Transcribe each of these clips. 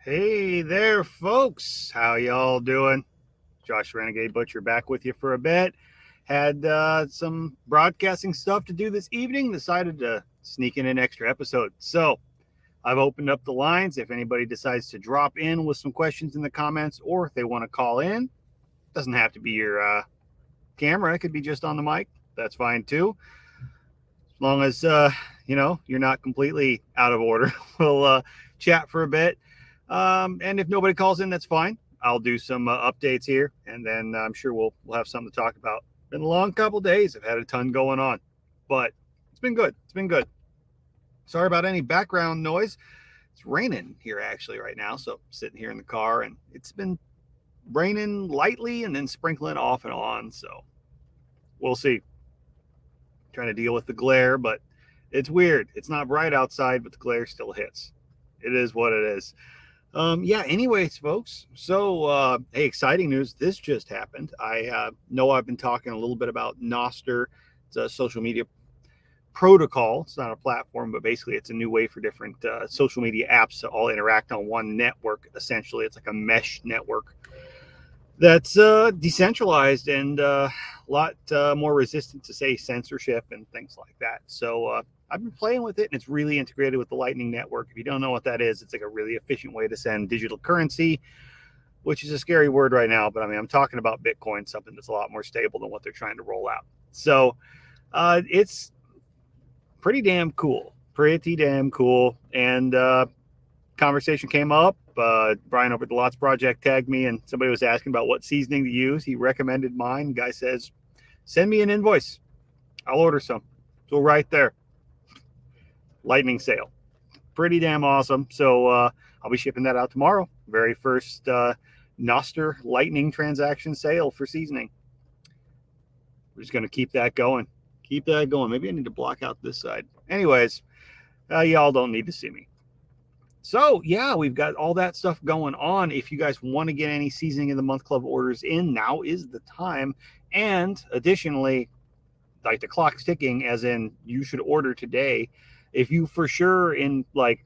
Hey there, folks. How y'all doing? Josh Renegade Butcher back with you for a bit. Had some broadcasting stuff to do this evening. Decided to sneak in an extra episode. So I've opened up the lines. If anybody decides to drop in with some questions in the comments, or if they want to call in, doesn't have to be your camera. It could be just on the mic. That's fine too. As long as you're not completely out of order, we'll chat for a bit. And if nobody calls in, that's fine. I'll do some updates here, and then I'm sure we'll have something to talk about. Been a long couple days. I've had a ton going on, but it's been good. It's been good. Sorry about any background noise. It's raining here actually right now, so I'm sitting here in the car, and it's been raining lightly and then sprinkling off and on. So we'll see. Trying to deal with the glare, but it's weird. It's not bright outside, but the glare still hits. It is what it is. Anyways, folks. So, hey, exciting news. This just happened. I know I've been talking a little bit about Nostr. It's a social media protocol. It's not a platform, but basically it's a new way for different social media apps to all interact on one network. Essentially, it's like a mesh network that's decentralized and a lot more resistant to, say, censorship and things like that. So I've been playing with it, and it's really integrated with the Lightning Network. If you don't know what that is, it's like a really efficient way to send digital currency, which is a scary word right now. But I mean, I'm talking about Bitcoin, something that's a lot more stable than what they're trying to roll out. So it's pretty damn cool. Pretty damn cool. And conversation came up. Brian over at the Lots Project tagged me, and somebody was asking about what seasoning to use. He recommended mine. Guy says, send me an invoice. I'll order some. So right there, lightning sale. Pretty damn awesome. So I'll be shipping that out tomorrow. Very first Nostr lightning transaction sale for seasoning. We're just going to keep that going. Keep that going. Maybe I need to block out this side. Anyways, y'all don't need to see me. So, yeah, we've got all that stuff going on. If you guys want to get any seasoning of the month club orders in, now is the time. And additionally, like the clock's ticking, as in you should order today. If you for sure in like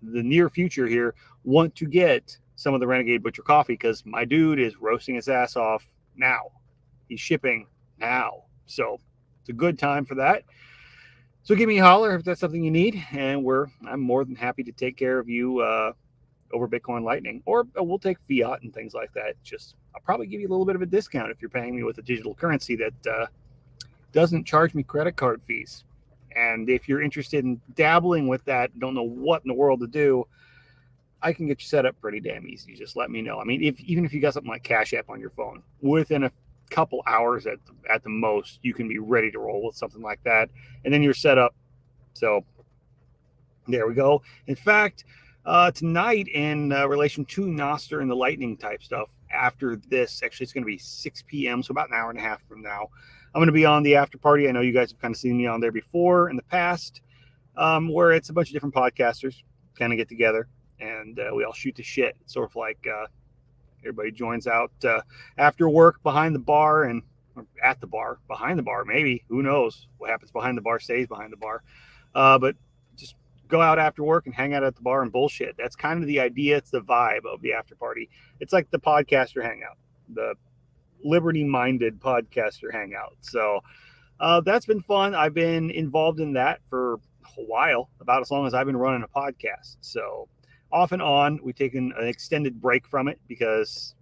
the near future here want to get some of the Renegade Butcher coffee, because my dude is roasting his ass off now. He's shipping now. So it's a good time for that. So give me a holler if that's something you need, and I'm more than happy to take care of you over Bitcoin Lightning, or we'll take fiat and things like that. Just I'll probably give you a little bit of a discount if you're paying me with a digital currency that doesn't charge me credit card fees. And if you're interested in dabbling with that, don't know what in the world to do, I can get you set up pretty damn easy. Just let me know. I mean, even if you got something like Cash App on your phone, within a couple hours at the most, you can be ready to roll with something like that, and then you're set up. So there we go. In fact, tonight in relation to Nostr and the Lightning type stuff, after this, actually it's going to be 6 p.m., so about an hour and a half from now, I'm going to be on the after party. I know you guys have kind of seen me on there before in the past, where it's a bunch of different podcasters kind of get together, and we all shoot the shit. It's sort of like everybody joins out after work behind the bar, and or at the bar, behind the bar, maybe. Who knows what happens behind the bar stays behind the bar. But just go out after work and hang out at the bar and bullshit. That's kind of the idea. It's the vibe of the after party. It's like the podcaster hangout, the liberty-minded podcaster hangout. So that's been fun. I've been involved in that for a while, about as long as I've been running a podcast. So off and on, we've taken an extended break from it because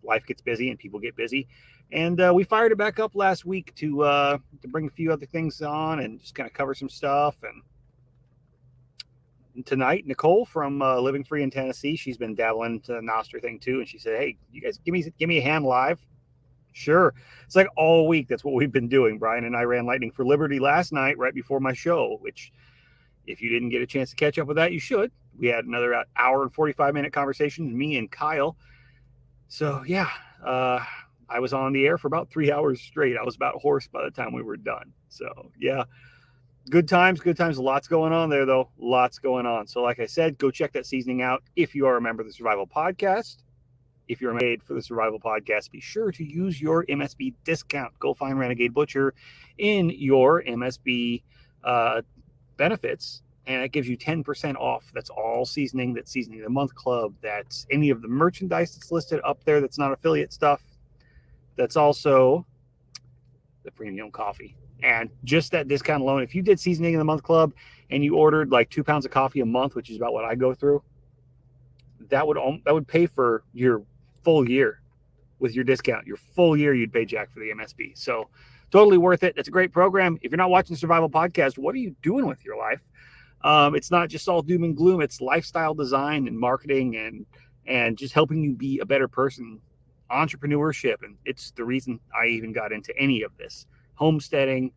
life gets busy and people get busy. And we fired it back up last week to bring a few other things on and just kind of cover some stuff. And tonight, Nicole from Living Free in Tennessee, she's been dabbling into the Nostr thing too, and she said, "Hey, you guys give me a hand live." Sure. It's like all week. That's what we've been doing. Brian and I ran Lightning for Liberty last night right before my show, which if you didn't get a chance to catch up with that, you should. We had another hour and 45-minute conversation, me and Kyle. So, yeah, I was on the air for about 3 hours straight. I was about hoarse by the time we were done. So, yeah, good times, good times. Lots going on there, though. Lots going on. So, like I said, go check that seasoning out if you are a member of the Survival Podcast. If you're made for the Survival Podcast, be sure to use your MSB discount. Go find Renegade Butcher in your MSB benefits and it gives you 10% off. That's all seasoning. That's Seasoning of the Month Club. That's any of the merchandise that's listed up there that's not affiliate stuff. That's also the premium coffee. And just that discount alone, if you did Seasoning of the Month Club and you ordered like 2 pounds of coffee a month, which is about what I go through, that would pay for your full year with your discount. Your full year, you'd pay Jack for the MSB. So totally worth it. It's a great program. If you're not watching Survival Podcast, what are you doing with your life? It's not just all doom and gloom. It's lifestyle design and marketing and just helping you be a better person, entrepreneurship. And it's the reason I even got into any of this. Homesteading.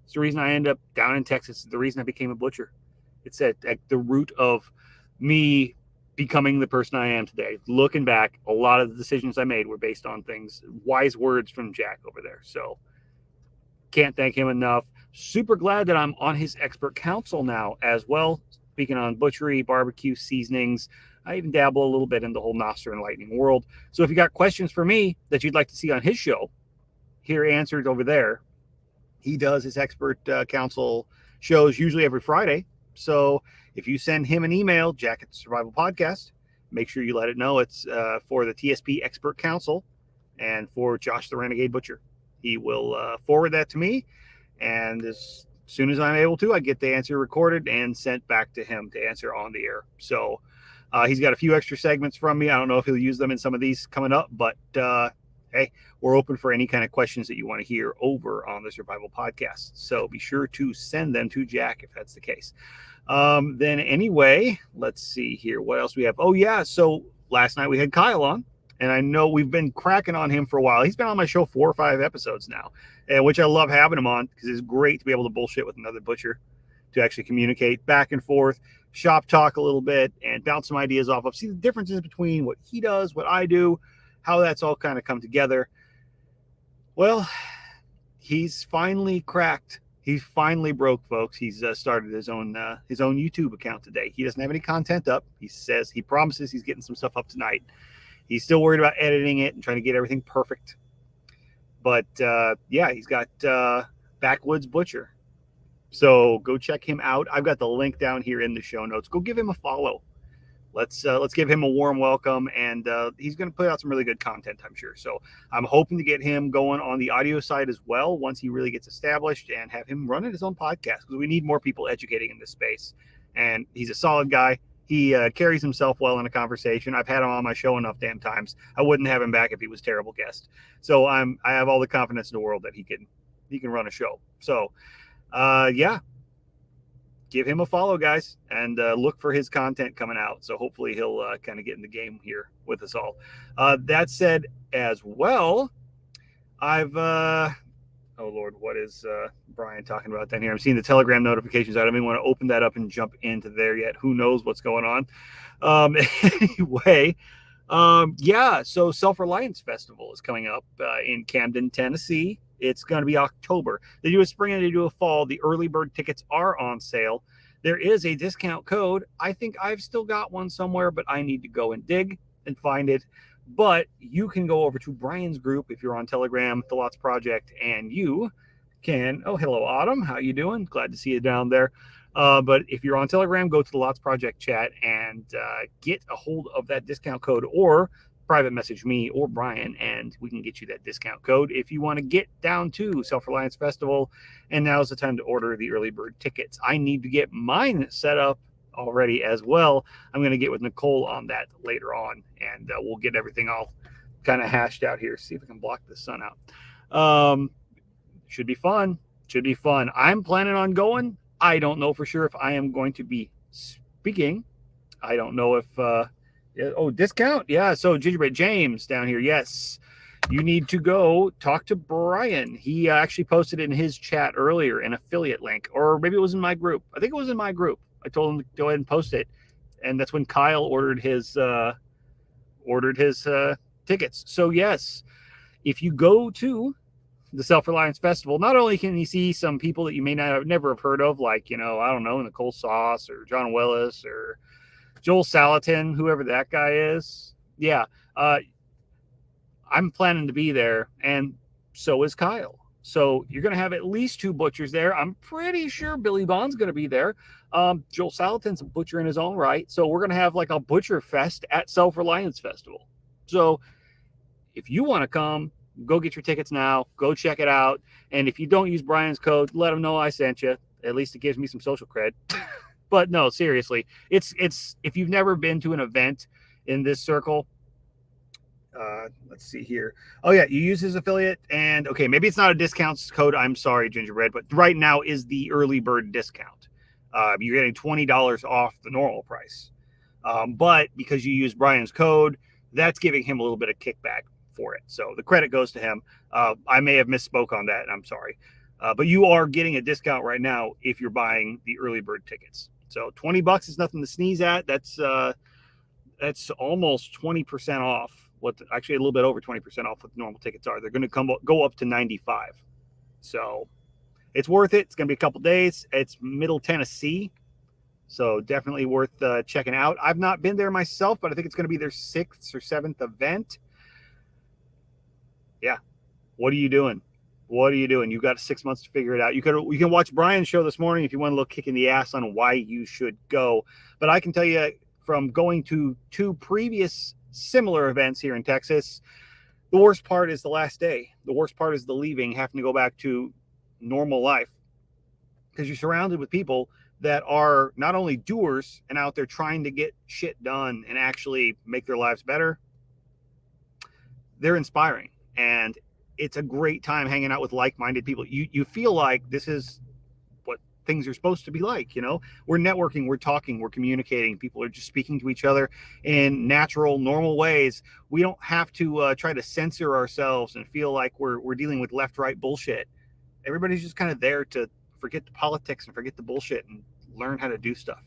It's the reason I ended up down in Texas. It's the reason I became a butcher. It's at the root of me becoming the person I am today. Looking back, a lot of the decisions I made were based on things, wise words from Jack over there. So can't thank him enough. Super glad that I'm on his expert council now as well. Speaking on butchery, barbecue, seasonings. I even dabble a little bit in the whole Nostr and Lightning world. So if you got questions for me that you'd like to see on his show, hear answered over there. He does his expert council shows usually every Friday. So if you send him an email, Jack at the Survival Podcast, make sure you let it know it's for the TSP Expert Council and for Josh the Renegade Butcher. He will forward that to me, and as soon as I'm able to, I get the answer recorded and sent back to him to answer on the air. So he's got a few extra segments from me. I don't know if he'll use them in some of these coming up, but hey, we're open for any kind of questions that you want to hear over on the Survival Podcast. So be sure to send them to Jack if that's the case. Then anyway, let's see here. What else we have? Oh, yeah. So last night we had Kyle on, and I know we've been cracking on him for a while. He's been on my show 4 or 5 episodes now, which I love having him on because it's great to be able to bullshit with another butcher, to actually communicate back and forth, shop talk a little bit, and bounce some ideas off of. See the differences between what he does, what I do, how that's all kind of come together. Well, he's finally cracked. He finally broke, folks. He's started his own YouTube account today. He doesn't have any content up. He promises he's getting some stuff up tonight. He's still worried about editing it and trying to get everything perfect. But yeah, he's got Backwoods Butcher. So go check him out. I've got the link down here in the show notes. Go give him a follow. Let's give him a warm welcome, and he's going to put out some really good content, I'm sure. So I'm hoping to get him going on the audio side as well once he really gets established, and have him running his own podcast, because we need more people educating in this space. And he's a solid guy. He carries himself well in a conversation. I've had him on my show enough damn times. I wouldn't have him back if he was a terrible guest. So I have all the confidence in the world that he can run a show. So yeah. Give him a follow, guys, and look for his content coming out. So hopefully he'll kind of get in the game here with us all. That said, as well, I've oh Lord, what is Brian talking about down here? I'm seeing the Telegram notifications. I don't even want to open that up and jump into there yet. Who knows what's going on? Anyway, yeah. So Self-Reliance Festival is coming up in Camden, Tennessee. It's going to be October. They do a spring and they do a fall. The early bird tickets are on sale. There is a discount code. I think I've still got one somewhere, but I need to go and dig and find it. But you can go over to Brian's group if you're on Telegram, The Lots Project, and you can. Oh, hello, Autumn. How you doing? Glad to see you down there. But if you're on Telegram, go to the Lots Project chat and get a hold of that discount code, or private message me or Brian, and we can get you that discount code if you want to get down to Self-Reliance Festival. And now's the time to order the early bird tickets. I need to get mine set up already as well. I'm going to get with Nicole on that later on, and we'll get everything all kind of hashed out here. See if we can block the sun out. Should be fun. I'm planning on going. I don't know for sure if I am going to be speaking. I don't know if discount. Yeah. So Gingerbread James down here. Yes. You need to go talk to Brian. He actually posted in his chat earlier an affiliate link, or maybe it was in my group. I think it was in my group. I told him to go ahead and post it. And that's when Kyle ordered his tickets. So yes, if you go to the Self-Reliance Festival, not only can you see some people that you may never have heard of, like, I don't know, Nicole Sauce or John Willis or Joel Salatin, whoever that guy is. Yeah. I'm planning to be there, and so is Kyle. So you're going to have at least 2 butchers there. I'm pretty sure Billy Bond's going to be there. Joel Salatin's a butcher in his own right. So we're going to have like a butcher fest at Self-Reliance Festival. So if you want to come, go get your tickets now. Go check it out. And if you don't use Brian's code, let him know I sent you. At least it gives me some social cred. But no, seriously, it's if you've never been to an event in this circle, let's see here. Oh yeah, you use his affiliate, and okay, maybe it's not a discount code. I'm sorry, Gingerbread, but right now is the early bird discount. You're getting $20 off the normal price, but because you use Brian's code, that's giving him a little bit of kickback for it. So the credit goes to him. I may have misspoke on that, and I'm sorry. But you are getting a discount right now if you're buying the early bird tickets. So $20 is nothing to sneeze at. That's almost 20% off. Actually a little bit over 20% off what the normal tickets are. They're going to go up to 95. So it's worth it. It's going to be a couple days. It's Middle Tennessee. So definitely worth checking out. I've not been there myself, but I think it's going to be their 6th or 7th event. Yeah. What are you doing? What are you doing? You've got 6 months to figure it out. You can watch Brian's show this morning if you want a little kick in the ass on why you should go. But I can tell you from going to 2 previous similar events here in Texas, the worst part is the last day. The worst part is the leaving, having to go back to normal life, because you're surrounded with people that are not only doers and out there trying to get shit done and actually make their lives better, they're inspiring. And it's a great time hanging out with like-minded people. You feel like this is what things are supposed to be like, you know? We're networking, we're talking, we're communicating. People are just speaking to each other in natural, normal ways. We don't have to try to censor ourselves and feel like we're dealing with left-right bullshit. Everybody's just kind of there to forget the politics and forget the bullshit and learn how to do stuff.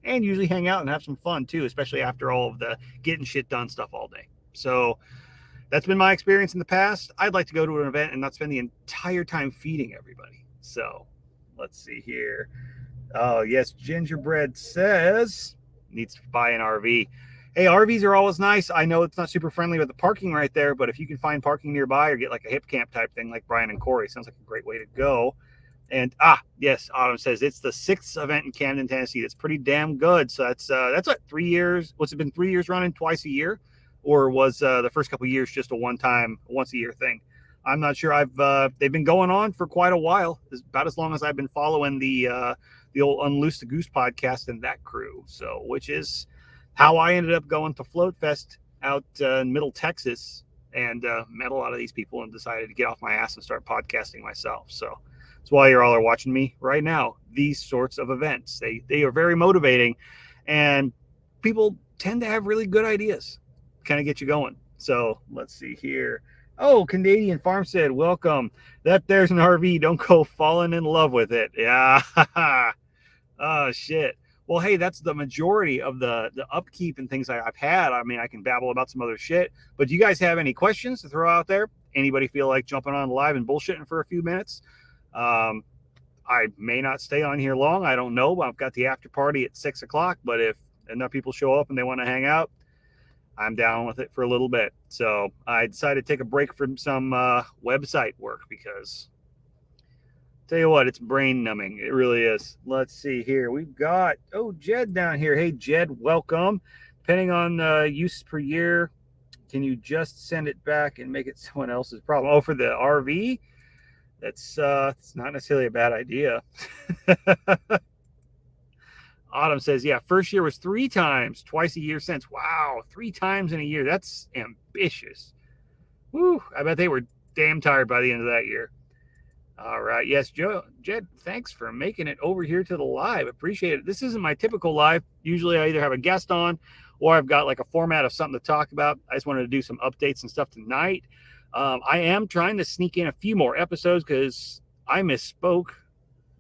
And usually hang out and have some fun too, especially after all of the getting shit done stuff all day. So that's been my experience in the past. I'd like to go to an event and not spend the entire time feeding everybody. So let's see here. Oh, yes. Gingerbread says needs to buy an RV. Hey, RVs are always nice. I know it's not super friendly with the parking right there, but if you can find parking nearby or get like a hip camp type thing like Brian and Corey, sounds like a great way to go. And yes, Autumn says it's the 6th event in Camden, Tennessee. That's pretty damn good. So that's what, 3 years. What's it been, 3 years running twice a year? Or was the first couple of years just a once a year thing? I'm not sure. They've been going on for quite a while. It's about as long as I've been following the old Unloose the Goose podcast and that crew. So, which is how I ended up going to Float Fest out in Middle Texas and met a lot of these people and decided to get off my ass and start podcasting myself. So that's why you all are watching me right now. These sorts of events, they are very motivating, and people tend to have really good ideas. Kind of get you going. So let's see here. Oh, Canadian Farmstead, welcome. That there's an RV. Don't go falling in love with it. Yeah. Oh, shit. Well, hey, that's the majority of the upkeep and things I've had. I mean, I can babble about some other shit, but do you guys have any questions to throw out there? Anybody feel like jumping on live and bullshitting for a few minutes? I may not stay on here long. I don't know. I've got the after party at 6 o'clock, but if enough people show up and they want to hang out, I'm down with it for a little bit. So I decided to take a break from some website work because, tell you what, it's brain numbing. It really is. Let's see here. We've got, Jed down here. Hey, Jed, welcome. Depending on use per year, can you just send it back and make it someone else's problem? Oh, for the RV? That's it's not necessarily a bad idea. Autumn says, yeah, first year was 3 times, twice a year since. Wow, 3 times in a year. That's ambitious. Woo, I bet they were damn tired by the end of that year. All right. Yes, Jed, thanks for making it over here to the live. Appreciate it. This isn't my typical live. Usually I either have a guest on or I've got like a format of something to talk about. I just wanted to do some updates and stuff tonight. I am trying to sneak in a few more episodes because I misspoke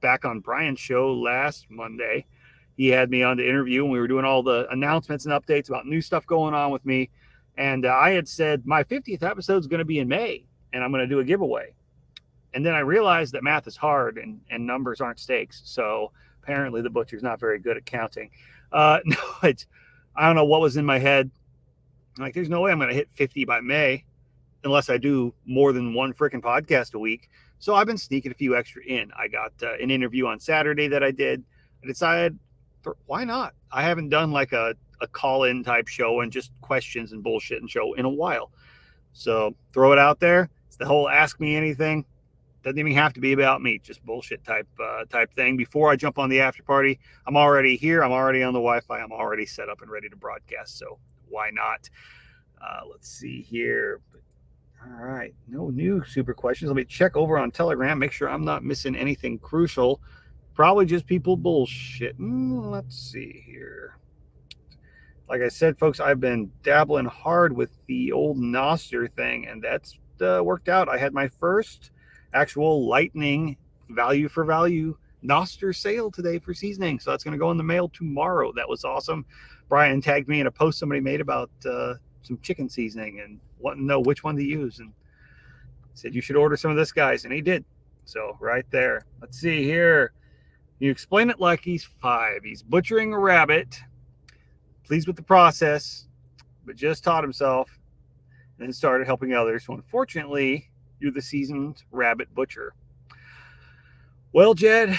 back on Brian's show last Monday. He had me on the interview and we were doing all the announcements and updates about new stuff going on with me. And I had said my 50th episode is going to be in May and I'm going to do a giveaway. And then I realized that math is hard and numbers aren't stakes. So apparently the butcher's not very good at counting. I don't know what was in my head. Like, there's no way I'm going to hit 50 by May unless I do more than one freaking podcast a week. So I've been sneaking a few extra in. I got an interview on Saturday that I did. I decided, why not? I haven't done like a call-in type show and just questions and bullshit and show in a while. So throw it out there. It's the whole ask me anything. Doesn't even have to be about me, just bullshit type thing. Before I jump on the after party, I'm already here. I'm already on the Wi-Fi. I'm already set up and ready to broadcast. So why not? Let's see here. All right, no new super questions. Let me check over on Telegram, make sure I'm not missing anything crucial. Probably just people bullshitting. Let's see here. Like I said, folks, I've been dabbling hard with the old Nostr thing, and that's worked out. I had my first actual Lightning value for value Nostr sale today for seasoning, so that's going to go in the mail tomorrow. That was awesome. Brian tagged me in a post somebody made about some chicken seasoning and wanting to know which one to use, and said you should order some of this, guys, and he did. So right there. Let's see here. You explain it like he's 5. He's butchering a rabbit, pleased with the process, but just taught himself and then started helping others. So unfortunately, you're the seasoned rabbit butcher. Well, Jed,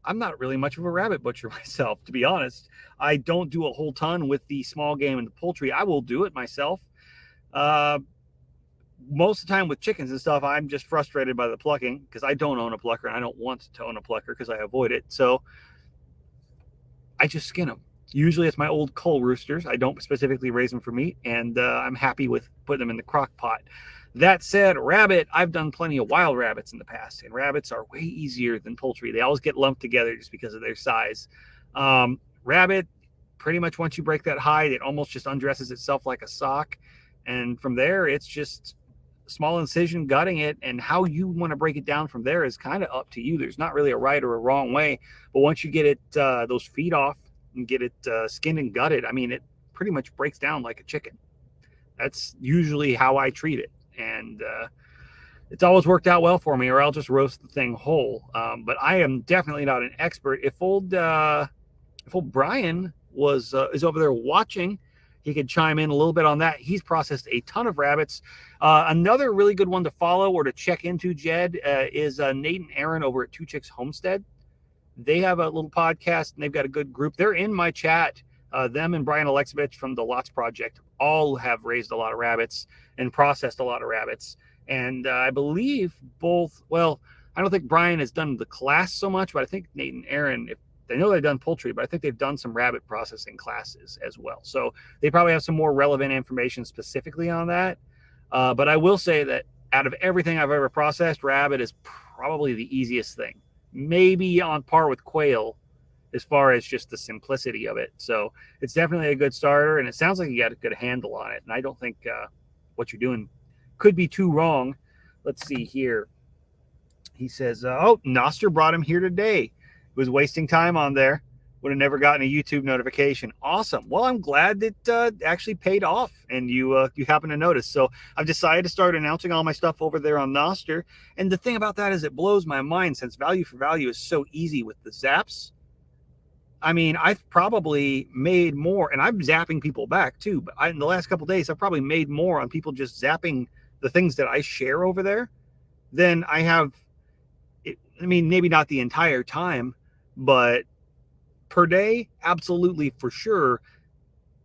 I'm not really much of a rabbit butcher myself, to be honest. I don't do a whole ton with the small game and the poultry. I will do it myself. Most of the time with chickens and stuff, I'm just frustrated by the plucking because I don't own a plucker and I don't want to own a plucker because I avoid it. So I just skin them. Usually it's my old cull roosters. I don't specifically raise them for meat, and I'm happy with putting them in the crock pot. That said, rabbit, I've done plenty of wild rabbits in the past, and rabbits are way easier than poultry. They always get lumped together just because of their size. Rabbit, pretty much once you break that hide, it almost just undresses itself like a sock. And from there, it's just small incision, gutting it, and how you want to break it down from there is kind of up to you. There's not really a right or a wrong way. But once you get it, those feet off and get it skinned and gutted, I mean, it pretty much breaks down like a chicken. That's usually how I treat it. And it's always worked out well for me, or I'll just roast the thing whole. But I am definitely not an expert. If old Brian is over there watching, he could chime in a little bit on that. He's processed a ton of rabbits. Another really good one to follow or to check into, Jed, is Nate and Aaron over at Two Chicks Homestead. They have a little podcast, and they've got a good group. They're in my chat. Them and Brian Alexovich from the Lots Project all have raised a lot of rabbits and processed a lot of rabbits. And I believe both, well, I don't think Brian has done the class so much, but I think Nate and Aaron, they know they've done poultry, but I think they've done some rabbit processing classes as well. So they probably have some more relevant information specifically on that. But I will say that out of everything I've ever processed, rabbit is probably the easiest thing. Maybe on par with quail as far as just the simplicity of it. So it's definitely a good starter, and it sounds like you got a good handle on it. And I don't think what you're doing could be too wrong. Let's see here. He says, Nostr brought him here today. Was wasting time on there. Would have never gotten a YouTube notification. Awesome. Well, I'm glad that actually paid off, and you happen to notice. So I've decided to start announcing all my stuff over there on Nostr. And the thing about that is it blows my mind, since value for value is so easy with the zaps. I mean, I've probably made more, and I'm zapping people back too. But in the last couple of days, I've probably made more on people just zapping the things that I share over there than I have. I mean, maybe not the entire time, but per day, absolutely, for sure,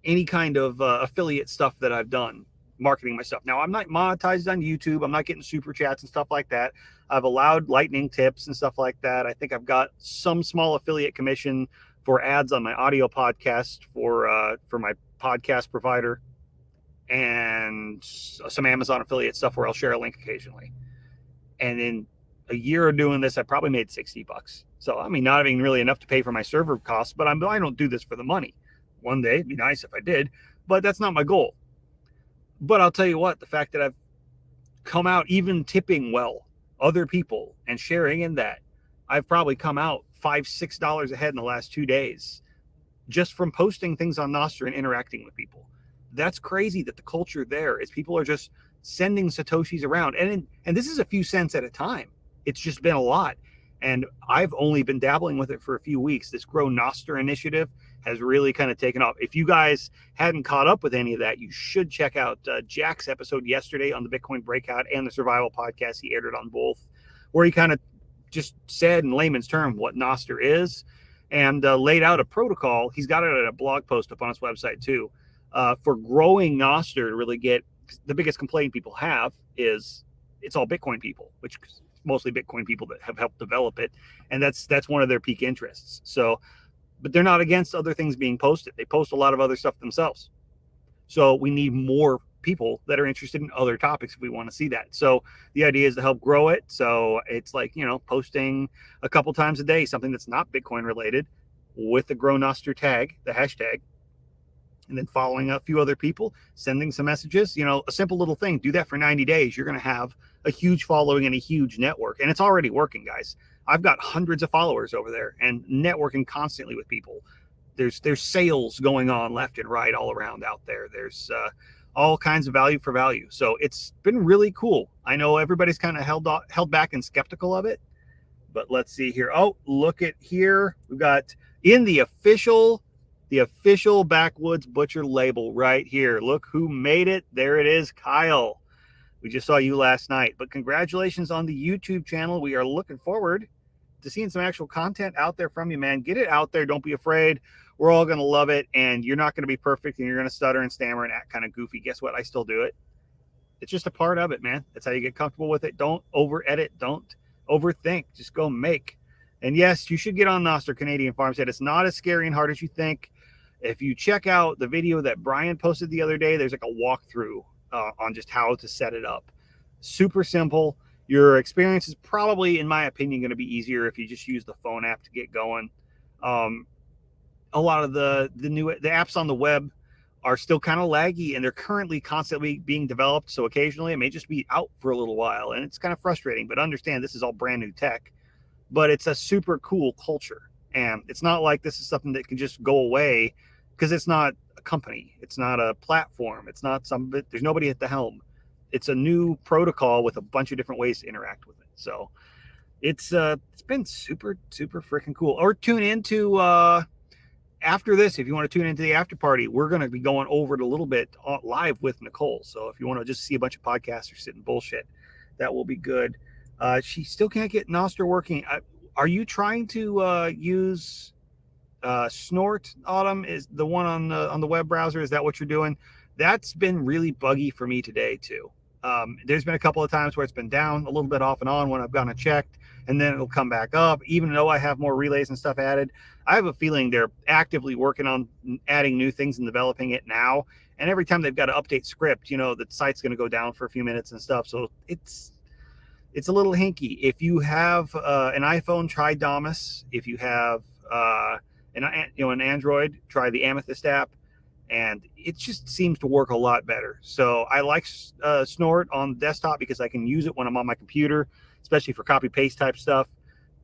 any kind of affiliate stuff that I've done, marketing my stuff. Now, I'm not monetized on YouTube. I'm not getting super chats and stuff like that. I've allowed lightning tips and stuff like that. I think I've got some small affiliate commission for ads on my audio podcast for my podcast provider, and some Amazon affiliate stuff where I'll share a link occasionally. And in a year of doing this, I probably made $60. So, I mean, not having really enough to pay for my server costs, but I don't do this for the money. One day, it'd be nice if I did, but that's not my goal. But I'll tell you what, the fact that I've come out even tipping well other people and sharing in that, I've probably come out $5-6 ahead in the last 2 days just from posting things on Nostr and interacting with people. That's crazy that the culture there is people are just sending Satoshis around. And this is a few cents at a time. It's just been a lot. And I've only been dabbling with it for a few weeks. This Grow Nostr initiative has really kind of taken off. If you guys hadn't caught up with any of that, you should check out Jack's episode yesterday on the Bitcoin Breakout and the Survival Podcast. He aired it on both, where he kind of just said in layman's term what Nostr is and laid out a protocol. He's got it at a blog post up on his website too, for growing Nostr to really get. The biggest complaint people have is it's all Bitcoin people, which mostly Bitcoin people that have helped develop it, and that's one of their peak interests. So, but they're not against other things being posted. They post a lot of other stuff themselves. So we need more people that are interested in other topics if we want to see that. So the idea is to help grow it. So it's like, posting a couple times a day something that's not Bitcoin related with the Grow Nostr tag, the hashtag, and then following a few other people, sending some messages, a simple little thing. Do that for 90 days. You're going to have a huge following and a huge network. And it's already working, guys. I've got hundreds of followers over there and networking constantly with people. There's sales going on left and right all around out there. There's all kinds of value for value. So it's been really cool. I know everybody's kind of held back and skeptical of it, but let's see here. Oh, look at here. We've got in the official Backwoods Butcher label right here. Look who made it. There it is, Kyle. We just saw you last night, but congratulations on the YouTube channel. We are looking forward to seeing some actual content out there from you, man. Get it out there. Don't be afraid. We're all going to love it, and you're not going to be perfect, and you're going to stutter and stammer and act kind of goofy. Guess what? I still do it. It's just a part of it, man. That's how you get comfortable with it. Don't over-edit. Don't overthink. Just go make. And yes, you should get on Nostr Canadian Farmstead. It's not as scary and hard as you think. If you check out the video that Brian posted the other day, there's like a walkthrough on just how to set it up. Super simple. Your experience is probably, in my opinion, going to be easier if you just use the phone app to get going. A lot of the apps on the web are still kind of laggy, and they're currently constantly being developed. So occasionally it may just be out for a little while, and it's kind of frustrating. But understand this is all brand new tech, but it's a super cool culture, and it's not like this is something that can just go away because it's not a company, it's not a platform, it's not there's nobody at the helm. It's a new protocol with a bunch of different ways to interact with it. So it's been super freaking cool. Or tune into after this, if you want to tune into the after party, we're going to be going over it a little bit live with Nicole. So if you want to just see a bunch of podcasters sitting bullshit, that will be good. She still can't get Nostr working. Are you trying to use Snort, Autumn? Is the one on the web browser? Is that what you're doing? That's been really buggy for me today too. There's been a couple of times where it's been down a little bit off and on when I've gone and checked, and then it'll come back up, even though I have more relays and stuff added. I have a feeling they're actively working on adding new things and developing it now. And every time they've got to update script, the site's going to go down for a few minutes and stuff. So it's a little hinky. If you have an iPhone, try Damus. If you have an Android, try the Amethyst app. And it just seems to work a lot better. So I like Snort on the desktop because I can use it when I'm on my computer, especially for copy paste type stuff.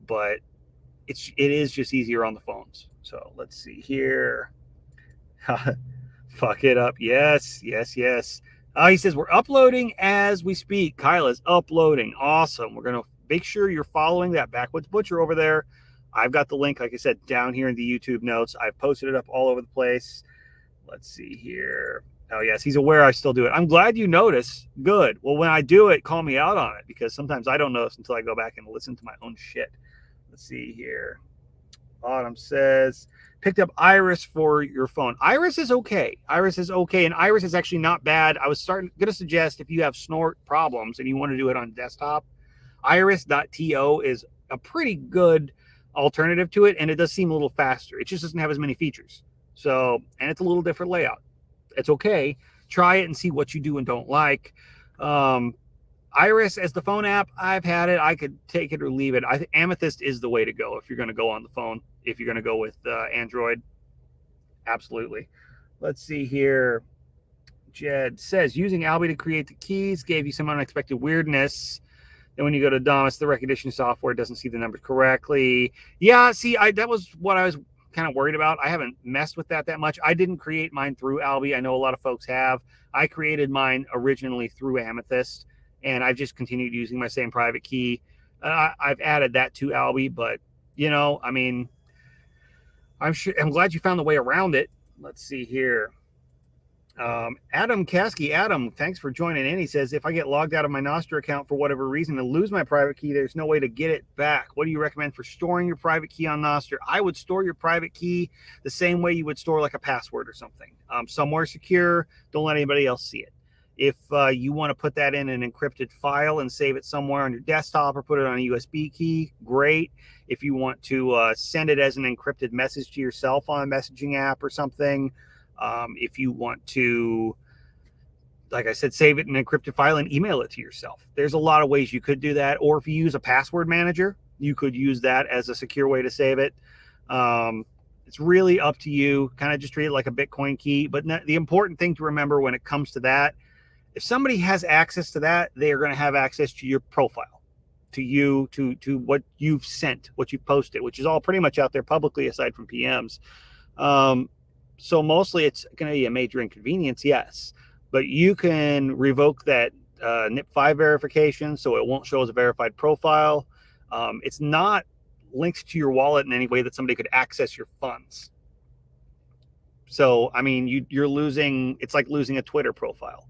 But it is just easier on the phones. So let's see here. Fuck it up. Yes. He says we're uploading as we speak. Kyle is uploading. Awesome. We're gonna make sure you're following that Backwoods Butcher over there. I've got the link, like I said, down here in the YouTube notes. I've posted it up all over the place. Let's see here. Oh, yes, he's aware I still do it. I'm glad you notice. Good. Well, when I do it, call me out on it, because sometimes I don't notice until I go back and listen to my own shit. Let's see here. Autumn says, picked up Iris for your phone. Iris is okay. And Iris is actually not bad. I was going to suggest if you have Snort problems and you want to do it on desktop, iris.to is a pretty good alternative to it, and it does seem a little faster. It just doesn't have as many features. So, and it's a little different layout. It's okay. Try it and see what you do and don't like. Iris as the phone app, I've had it. I could take it or leave it. I think Amethyst is the way to go if you're going to go on the phone. If you're going to go with Android, absolutely. Let's see here. Jed says, using Albi to create the keys gave you some unexpected weirdness. Then when you go to Damus, the recognition software doesn't see the numbers correctly. Yeah, see, that was what I was kind of worried about. I haven't messed with that much. I didn't create mine through Albi. I know a lot of folks have. I created mine originally through Amethyst, and I've just continued using my same private key. I've added that to Albi, but, I mean, I'm glad you found the way around it. Let's see here. Adam Kasky, Adam, thanks for joining in. He says, if I get logged out of my Nostr account for whatever reason and lose my private key, there's no way to get it back. What do you recommend for storing your private key on Nostr? I would store your private key the same way you would store like a password or something. Somewhere secure. Don't let anybody else see it. If you want to put that in an encrypted file and save it somewhere on your desktop or put it on a USB key, great. If you want to send it as an encrypted message to yourself on a messaging app or something, if you want to, like I said, save it in an encrypted file and email it to yourself. There's a lot of ways you could do that. Or if you use a password manager, you could use that as a secure way to save it. It's really up to you. Kind of just treat it like a Bitcoin key. But the important thing to remember when it comes to that, if somebody has access to that, they are going to have access to your profile, to you, to what you've sent, what you've posted, which is all pretty much out there publicly aside from PMs. So mostly it's going to be a major inconvenience, yes. But you can revoke that NIP5 verification so it won't show as a verified profile. It's not linked to your wallet in any way that somebody could access your funds. So, I mean, you're losing, it's like losing a Twitter profile.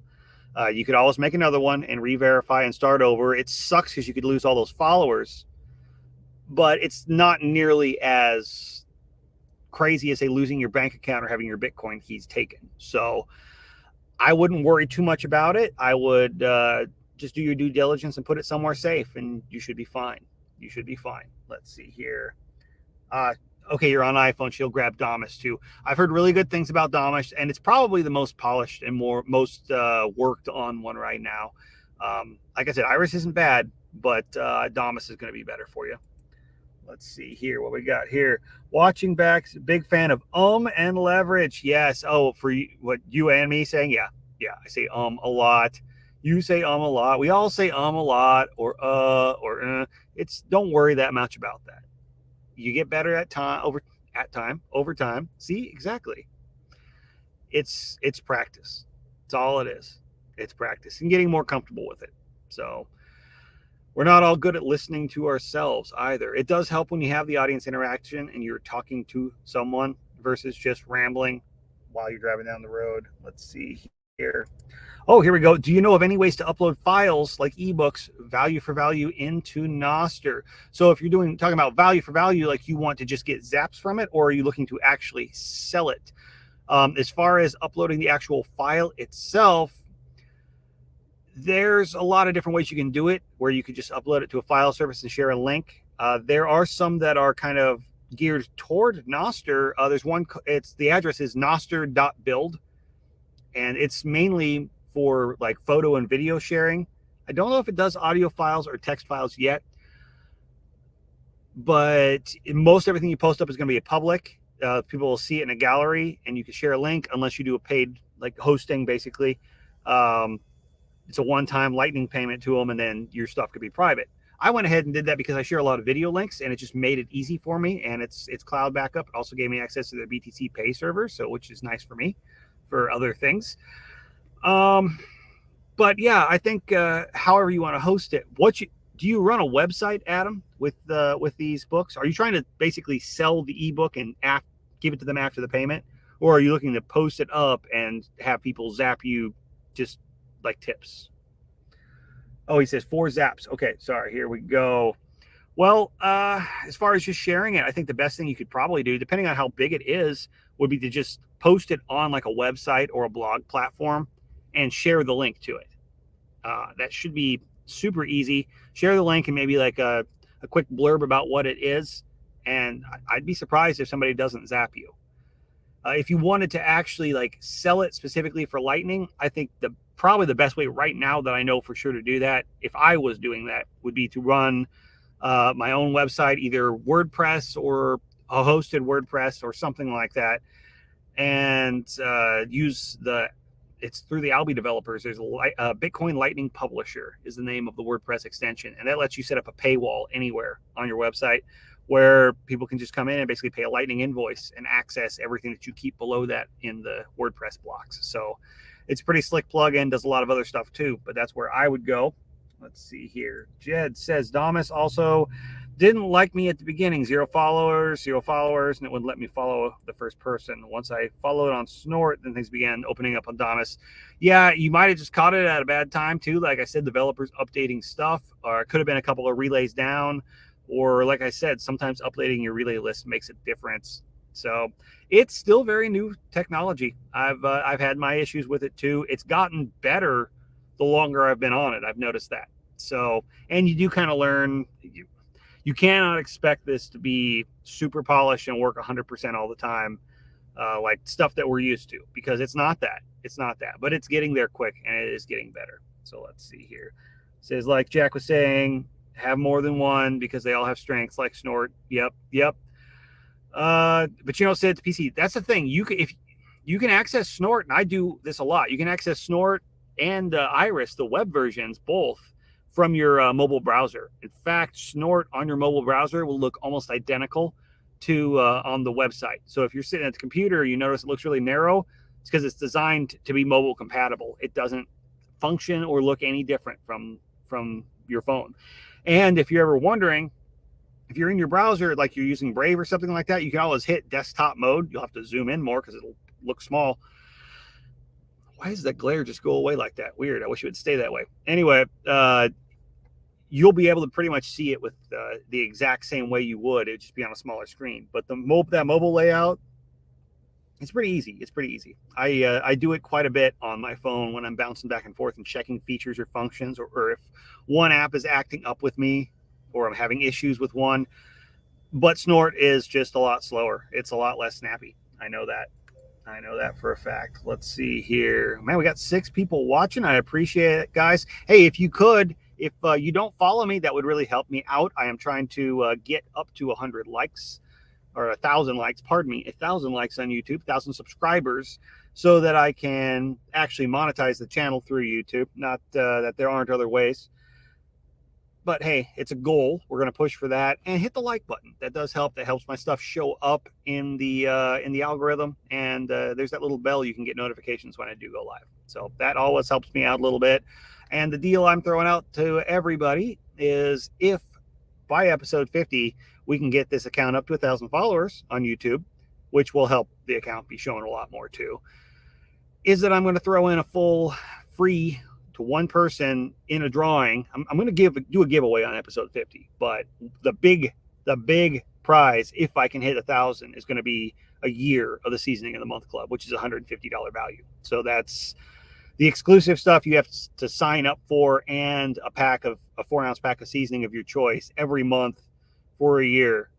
You could always make another one and re-verify and start over. It sucks because you could lose all those followers, but it's not nearly as crazy as, say, losing your bank account or having your Bitcoin keys taken. So I wouldn't worry too much about it. I would just do your due diligence and put it somewhere safe, and you should be fine. You should be fine. Let's see here. Okay, you're on iPhone. She'll grab Damus too. I've heard really good things about Damus, and it's probably the most polished and most worked on one right now. Like I said, Iris isn't bad, but Damus is going to be better for you. Let's see here what we got here. Watching back, big fan of and leverage. Yes. Oh, for you, what you and me saying? Yeah. I say a lot. You say a lot. We all say a lot, or It's, don't worry that much about that. You get better over time. See, exactly. It's practice. It's all it is. It's practice and getting more comfortable with it. So we're not all good at listening to ourselves either. It does help when you have the audience interaction and you're talking to someone versus just rambling while you're driving down the road. Let's see here. Oh, here we go. Do you know of any ways to upload files like ebooks, value for value, into Nostr? So if you're talking about value for value, like you want to just get zaps from it, or are you looking to actually sell it? As far as uploading the actual file itself, there's a lot of different ways you can do it, where you could just upload it to a file service and share a link. There are some that are kind of geared toward Nostr. There's one, the address is nostr.build, and it's mainly for like photo and video sharing. I don't know if it does audio files or text files yet, but most everything you post up is going to be public. People will see it in a gallery, and you can share a link unless you do a paid, like, hosting, basically. It's a one-time Lightning payment to them, and then your stuff could be private. I went ahead and did that because I share a lot of video links, and it just made it easy for me, and it's cloud backup. It also gave me access to the BTC Pay server, so which is nice for me for other things. But yeah, I think however you want to host it. Do you run a website, Adam, with these books? Are you trying to basically sell the ebook and give it to them after the payment, or are you looking to post it up and have people zap you just like tips? Oh, he says 4 zaps. Okay, sorry. Here we go. Well, as far as just sharing it, I think the best thing you could probably do, depending on how big it is, would be to just post it on like a website or a blog platform and share the link to it. That should be super easy. Share the link and maybe like a quick blurb about what it is, and I'd be surprised if somebody doesn't zap you. If you wanted to actually like sell it specifically for Lightning, I think probably the best way right now that I know for sure to do that, if I was doing that, would be to run my own website, either WordPress or a hosted WordPress or something like that, and it's through the Albi developers. There's a Bitcoin Lightning Publisher is the name of the WordPress extension, and that lets you set up a paywall anywhere on your website where people can just come in and basically pay a Lightning invoice and access everything that you keep below that in the WordPress blocks. So it's a pretty slick plugin, does a lot of other stuff too, but that's where I would go. Let's see here. Jed says Damas also didn't like me at the beginning. 0 followers, and it wouldn't let me follow the first person. Once I followed on Snort, then things began opening up on Damas. Yeah, you might have just caught it at a bad time too. Like I said, developers updating stuff, or it could have been a couple of relays down, or like I said, sometimes updating your relay list makes a difference. So it's still very new technology. I've had my issues with it too. It's gotten better the longer I've been on it. I've noticed that. So, and you do kind of learn, you cannot expect this to be super polished and work 100% all the time, like stuff that we're used to, because it's not that. It's not that, but it's getting there quick and it is getting better. So let's see here. It says, like Jack was saying, have more than one because they all have strengths like Snort. Yep. But you know, said to PC, that's the thing. If you can access Snort, and I do this a lot, you can access Snort and Iris, the web versions, both from your mobile browser. In fact, Snort on your mobile browser will look almost identical to on the website. So if you're sitting at the computer, you notice it looks really narrow. It's because it's designed to be mobile compatible. It doesn't function or look any different from your phone. And if you're ever wondering, if you're in your browser, like you're using Brave or something like that, you can always hit desktop mode. You'll have to zoom in more because it'll look small. Why does that glare just go away like that? Weird. I wish it would stay that way. Anyway, you'll be able to pretty much see it with the exact same way you would. It'd just be on a smaller screen. But that mobile layout, it's pretty easy. It's pretty easy. I do it quite a bit on my phone when I'm bouncing back and forth and checking features or functions, or if one app is acting up with me, or I'm having issues with one. But Snort is just a lot slower. It's a lot less snappy. I know that for a fact. Let's see here. Man, we got 6 people watching. I appreciate it, guys. Hey, if you could, if you don't follow me, that would really help me out. I am trying to get up to 100 likes, or 1,000 likes, pardon me, 1,000 likes on YouTube, 1,000 subscribers, so that I can actually monetize the channel through YouTube. Not that there aren't other ways. But hey, it's a goal. We're going to push for that, and hit the like button. That does help. That helps my stuff show up in the algorithm. And there's that little bell you can get notifications when I do go live. So that always helps me out a little bit. And the deal I'm throwing out to everybody is, if by episode 50 we can get this account up to 1,000 followers on YouTube, which will help the account be shown a lot more too, is that I'm going to throw in a full free to one person in a drawing. I'm going to do a giveaway on episode 50, but the big prize, if I can hit 1,000, is going to be a year of the Seasoning of the Month Club, which is $150 value. So that's the exclusive stuff you have to sign up for, and a 4-ounce pack of seasoning of your choice every month for a year.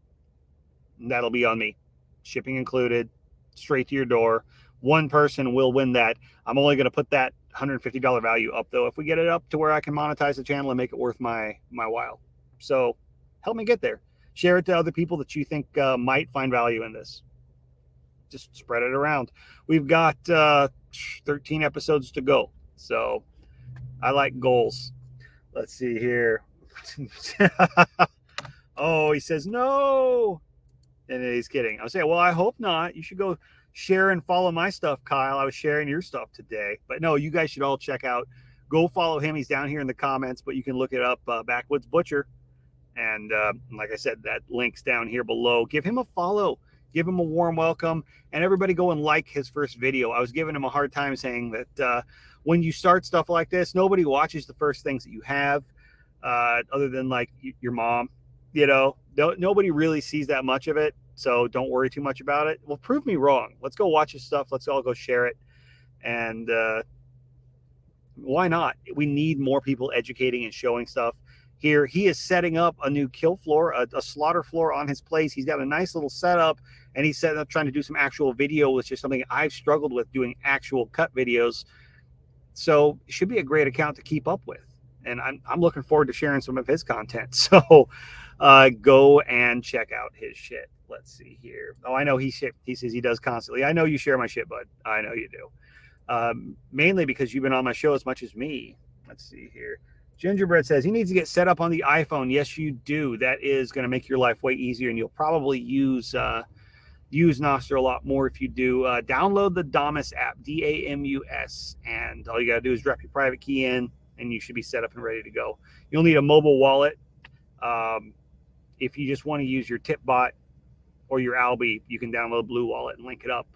And that'll be on me, shipping included, straight to your door. One person will win that. I'm only going to put that $150 value up, though, if we get it up to where I can monetize the channel and make it worth my while. So help me get there. Share it to other people that you think might find value in this. Just spread it around. We've got 13 episodes to go, so I like goals. Let's see here. Oh, he says no, and he's kidding. I was saying, well, I hope not. You should go share and follow my stuff, Kyle. I was sharing your stuff today, but no, you guys should all check out. Go follow him. He's down here in the comments, but you can look it up, Backwoods Butcher. And like I said, that link's down here below. Give him a follow. Give him a warm welcome. And everybody go and like his first video. I was giving him a hard time saying that when you start stuff like this, nobody watches the first things that you have, other than like your mom. You know, nobody really sees that much of it. So don't worry too much about it. Well, prove me wrong. Let's go watch his stuff. Let's all go share it. And why not? We need more people educating and showing stuff. Here, he is setting up a new kill floor, a slaughter floor on his place. He's got a nice little setup, and he's setting up trying to do some actual video, which is something I've struggled with, doing actual cut videos. So it should be a great account to keep up with. And I'm looking forward to sharing some of his content. So go and check out his shit. Let's see here. Oh, I know he says he does constantly. I know you share my shit, bud. I know you do. Mainly because you've been on my show as much as me. Let's see here. Gingerbread says he needs to get set up on the iPhone. Yes, you do. That is going to make your life way easier, and you'll probably use Nostr a lot more if you do. Download the Damus app, DAMUS, and all you got to do is drop your private key in, and you should be set up and ready to go. You'll need a mobile wallet. If you just want to use your tip bot or your Alby, you can download Blue Wallet and link it up.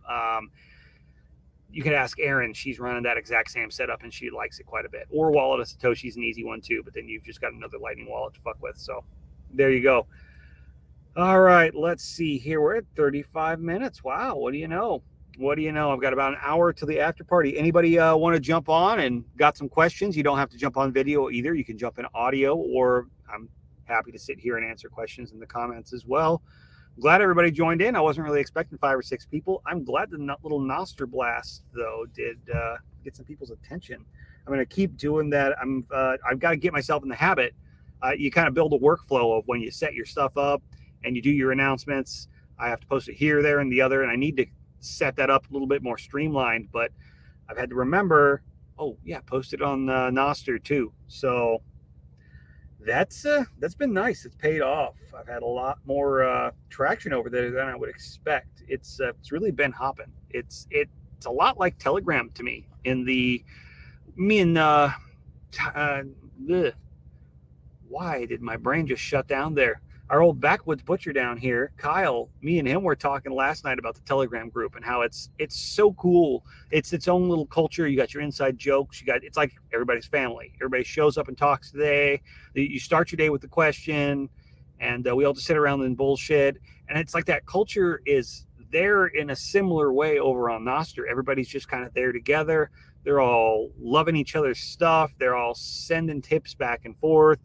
You can ask Erin. She's running that exact same setup, and she likes it quite a bit. Or Wallet of Satoshi is an easy one, too, but then you've just got another Lightning wallet to fuck with. So there you go. All right, let's see here. We're at 35 minutes. Wow, what do you know? What do you know? I've got about an hour to the after party. Anybody want to jump on and got some questions? You don't have to jump on video either. You can jump in audio, or I'm happy to sit here and answer questions in the comments as well. Glad everybody joined in. I wasn't really expecting 5 or 6 people. I'm glad the little Nostr blast, though, did get some people's attention. I'm going to keep doing that. I've got to get myself in the habit. You kind of build a workflow of when you set your stuff up and you do your announcements. I have to post it here, there, and the other, and I need to set that up a little bit more streamlined. But I've had to remember, oh, yeah, post it on Nostr, too. So that's been nice. It's paid off. I've had a lot more traction over there than I would expect. It's really been hopping. It's a lot like Telegram to me. Why did my brain just shut down there? Our old backwoods butcher down here, Kyle, me and him were talking last night about the Telegram group and how it's so cool. It's its own little culture. You got your inside jokes. It's like everybody's family. Everybody shows up and talks today. You start your day with the question, and we all just sit around and bullshit. And it's like that culture is there in a similar way over on Nostr. Everybody's just kind of there together. They're all loving each other's stuff. They're all sending tips back and forth.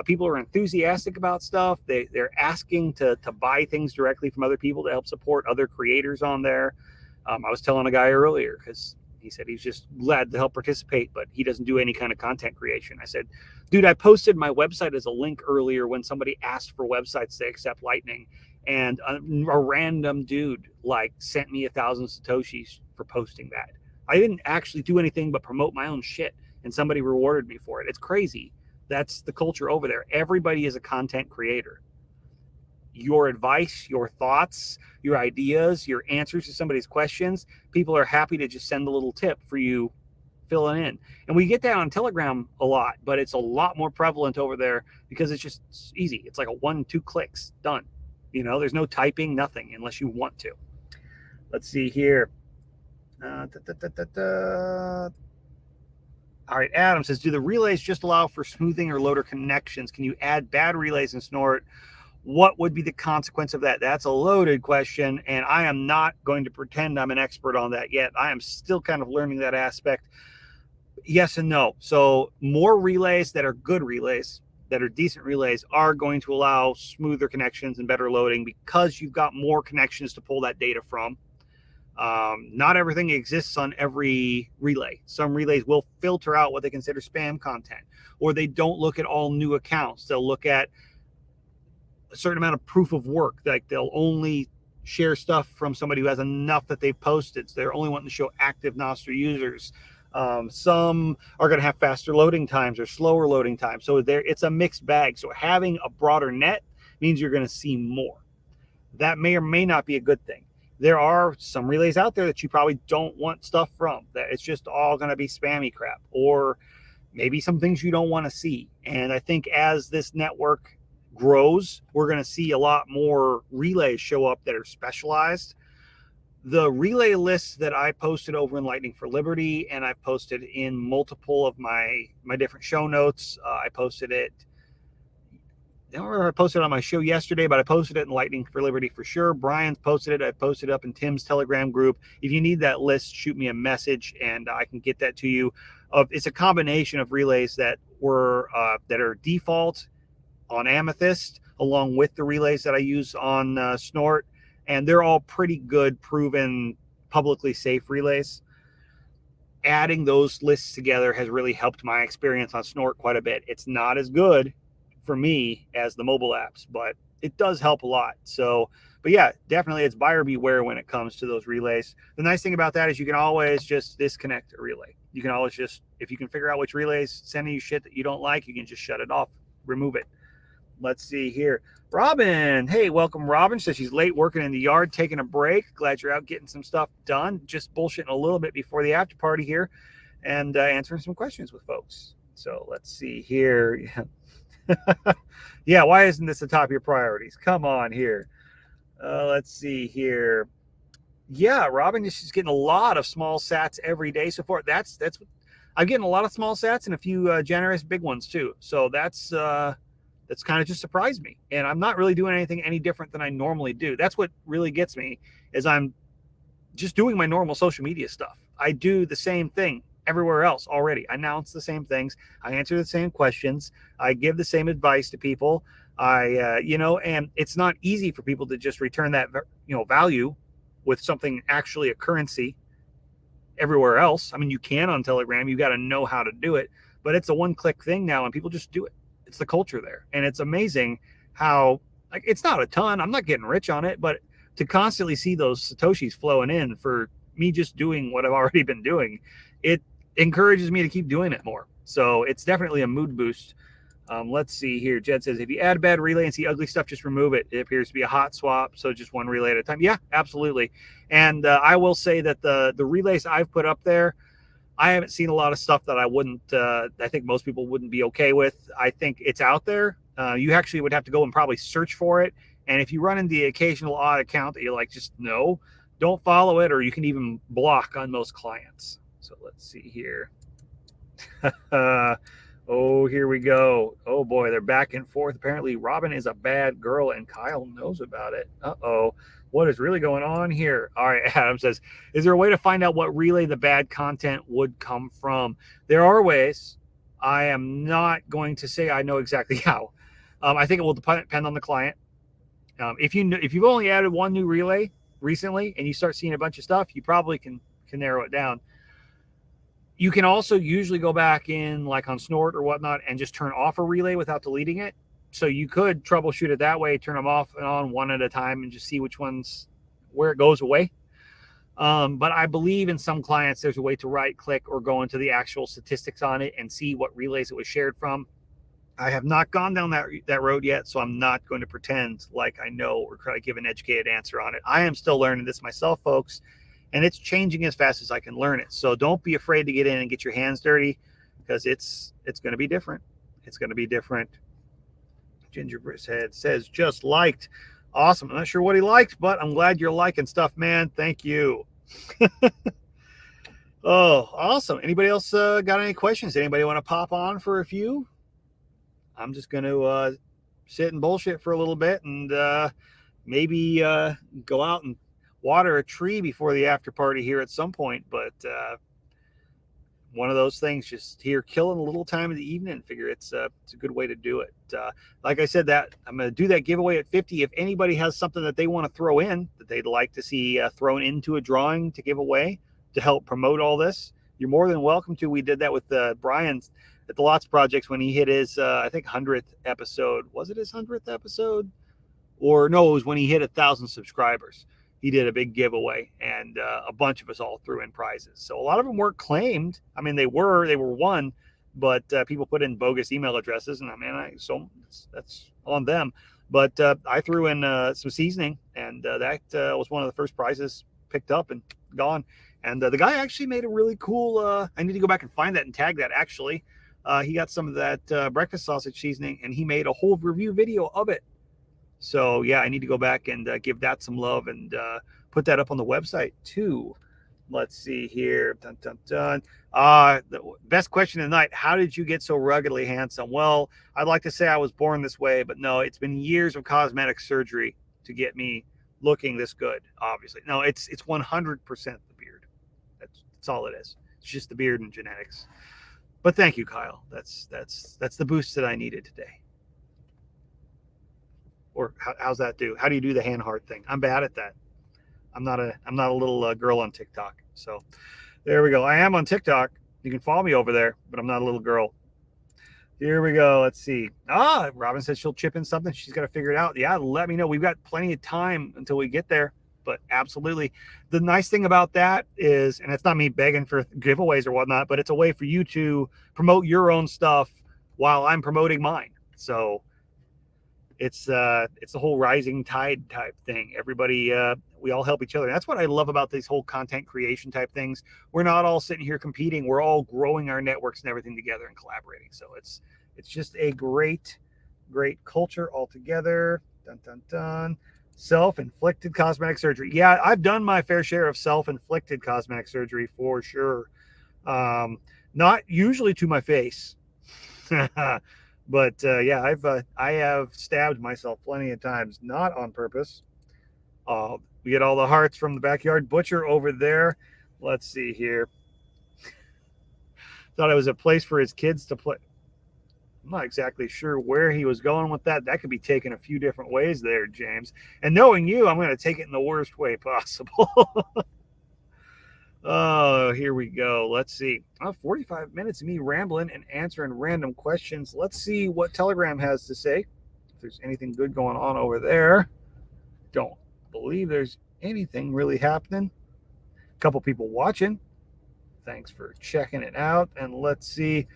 People are enthusiastic about stuff. They're asking to buy things directly from other people to help support other creators on there. I was telling a guy earlier, because he said he's just glad to help participate, but he doesn't do any kind of content creation. I said, dude, I posted my website as a link earlier when somebody asked for websites to accept Lightning, and a random dude sent me 1,000 Satoshis for posting that. I didn't actually do anything but promote my own shit, and somebody rewarded me for it. It's crazy. That's the culture over there. Everybody is a content creator. Your advice, your thoughts, your ideas, your answers to somebody's questions, people are happy to just send a little tip for you filling in. And we get that on Telegram a lot, but it's a lot more prevalent over there because it's easy. It's like a 1-2 clicks, done. There's no typing, nothing, unless you want to. Let's see here. All right, Adam says, do the relays just allow for smoothing or loader connections? Can you add bad relays in Snort? What would be the consequence of that? That's a loaded question, and I am not going to pretend I'm an expert on that yet. I am still kind of learning that aspect. Yes and no. So more relays that are good relays, that are decent relays, are going to allow smoother connections and better loading because you've got more connections to pull that data from. Not everything exists on every relay. Some relays will filter out what they consider spam content, or they don't look at all new accounts. They'll look at a certain amount of proof of work. Like they'll only share stuff from somebody who has enough that they've posted. So they're only wanting to show active Nostr users. Some are going to have faster loading times or slower loading times. So it's a mixed bag. So having a broader net means you're going to see more. That may or may not be a good thing. There are some relays out there that you probably don't want stuff from, that it's just all going to be spammy crap, or maybe some things you don't want to see. And I think as this network grows, we're going to see a lot more relays show up that are specialized. The relay lists that I posted over in Lightning for Liberty, and I've posted in multiple of my different show notes. I posted it. I don't remember if I posted it on my show yesterday, but I posted it in Lightning for Liberty for sure. Brian's posted it. I posted it up in Tim's Telegram group. If you need that list, shoot me a message and I can get that to you. It's a combination of relays that are default on Amethyst, along with the relays that I use on Snort, and they're all pretty good, proven, publicly safe relays. Adding those lists together has really helped my experience on Snort quite a bit. It's not as good for me as the mobile apps, but it does help a lot. So, but yeah, definitely it's buyer beware when it comes to those relays. The nice thing about that is you can always just disconnect a relay. You can always just, if you can figure out which relays sending you shit that you don't like, you can just shut it off, remove it. Let's see here. Robin, hey, welcome. Robin says she's late working in the yard, taking a break. Glad you're out getting some stuff done. Just bullshitting a little bit before the after party here and answering some questions with folks. So let's see here. Yeah, why isn't this the top of your priorities? Come on here. Let's see here. Yeah, Robin is just getting a lot of small sats every day so far. That's I'm getting a lot of small sats and a few generous big ones too. So that's kind of just surprised me. And I'm not really doing anything any different than I normally do. That's what really gets me is I'm just doing my normal social media stuff. I do the same thing everywhere else already. I announce the same things. I answer the same questions. I give the same advice to people. And it's not easy for people to just return that, value with something actually a currency everywhere else. I mean, you can on Telegram. You got to know how to do it, but it's a one-click thing now, and people just do it. It's the culture there, and it's amazing how it's not a ton. I'm not getting rich on it, but to constantly see those satoshis flowing in for me just doing what I've already been doing, it encourages me to keep doing it more. So it's definitely a mood boost. Let's see here. Jed says, if you add a bad relay and see ugly stuff, just remove it. It appears to be a hot swap, so just one relay at a time. Yeah, absolutely. And I will say that the relays I've put up there, I haven't seen a lot of stuff that I think most people wouldn't be okay with. I think it's out there. You actually would have to go and probably search for it. And if you run into the occasional odd account that you're like, just no, don't follow it, or you can even block on most clients. So let's see here. Oh, here we go. Oh boy, they're back and forth. Apparently Robin is a bad girl and Kyle knows about it. Uh-oh. What is really going on here? All right, Adam says, is there a way to find out what relay the bad content would come from? There are ways. I am not going to say I know exactly how. I think it will depend on the client. If you've only added one new relay recently and you start seeing a bunch of stuff, you probably can narrow it down. You can also usually go back in like on Snort or whatnot and just turn off a relay without deleting it. So you could troubleshoot it that way, turn them off and on one at a time and just see which ones, where it goes away. But I believe in some clients, there's a way to right click or go into the actual statistics on it and see what relays it was shared from. I have not gone down that road yet, so I'm not going to pretend like I know or try to give an educated answer on it. I am still learning this myself, folks, and it's changing as fast as I can learn it. So don't be afraid to get in and get your hands dirty, because it's going to be different. It's going to be different. Gingerbread says, just liked. Awesome. I'm not sure what he liked, but I'm glad you're liking stuff, man. Thank you. Oh, awesome. Anybody else got any questions? Anybody want to pop on for a few? I'm just going to sit and bullshit for a little bit and maybe go out and water a tree before the after party here at some point. But one of those things, just here killing a little time in the evening and figure it's a good way to do it. Like I said, that I'm going to do that giveaway at 50. If anybody has something that they want to throw in that they'd like to see thrown into a drawing to give away to help promote all this, you're more than welcome to. We did that with Brian at the Lots Projects when he hit his, I think, 100th episode. Was it his 100th episode? Or no, it was when he hit 1,000 subscribers. He did a big giveaway, and a bunch of us all threw in prizes. So a lot of them weren't claimed. I mean, they were won, but people put in bogus email addresses, and so that's on them. But I threw in some seasoning, and that was one of the first prizes picked up and gone. And the guy actually made a really cool. I need to go back and find that and tag that. Actually, he got some of that breakfast sausage seasoning, and he made a whole review video of it. So yeah, I need to go back and give that some love and put that up on the website too. Let's see here. Dun, dun, dun. The best question of the night: how did you get so ruggedly handsome? Well, I'd like to say I was born this way, but no, it's been years of cosmetic surgery to get me looking this good. Obviously, no, it's 100% the beard. That's all it is. It's just the beard and genetics. But thank you, Kyle. That's the boost that I needed today. Or how's that do? How do you do the hand heart thing? I'm bad at that. I'm not a little girl on TikTok. So there we go. I am on TikTok. You can follow me over there, but I'm not a little girl. Here we go. Let's see. Robin said she'll chip in something. She's got to figure it out. Yeah, let me know. We've got plenty of time until we get there. But absolutely. The nice thing about that is, and it's not me begging for giveaways or whatnot, but it's a way for you to promote your own stuff while I'm promoting mine. So it's the whole rising tide type thing. Everybody, we all help each other. And that's what I love about these whole content creation type things. We're not all sitting here competing. We're all growing our networks and everything together and collaborating. So it's just a great culture altogether. Dun dun dun. Self-inflicted cosmetic surgery. Yeah, I've done my fair share of self-inflicted cosmetic surgery for sure. Not usually to my face. But yeah, I have stabbed myself plenty of times, not on purpose. We get all the hearts from the backyard butcher over there. Let's see here. Thought it was a place for his kids to play. I'm not exactly sure where he was going with that. That could be taken a few different ways there, James. And knowing you, I'm going to take it in the worst way possible. Oh, here we go. Let's see. 45 minutes of me rambling and answering random questions. Let's see what Telegram has to say. If there's anything good going on over there. Don't believe there's anything really happening. A couple people watching. Thanks for checking it out. And let's see.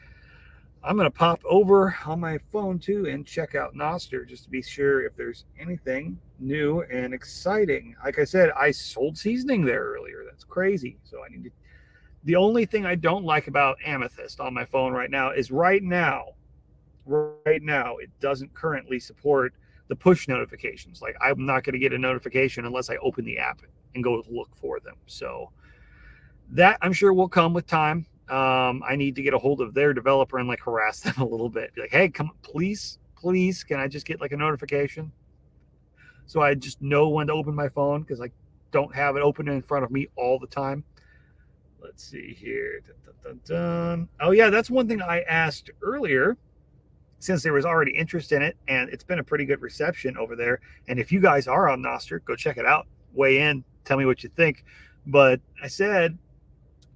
I'm going to pop over on my phone too and check out Nostr just to be sure if there's anything new and exciting. Like I said, I sold seasoning there earlier. That's crazy. So I need to. The only thing I don't like about Amethyst on my phone right now is right now, it doesn't currently support the push notifications. Like I'm not going to get a notification unless I open the app and go look for them. So that I'm sure will come with time. I need to get a hold of their developer and like harass them a little bit. Be like, hey, come please, can I just get like a notification? So I just know when to open my phone because I don't have it open in front of me all the time. Let's see here. Dun, dun, dun, dun. Oh yeah, that's one thing I asked earlier since there was already interest in it, and it's been a pretty good reception over there. And if you guys are on Nostr, go check it out. Weigh in, tell me what you think. But I said,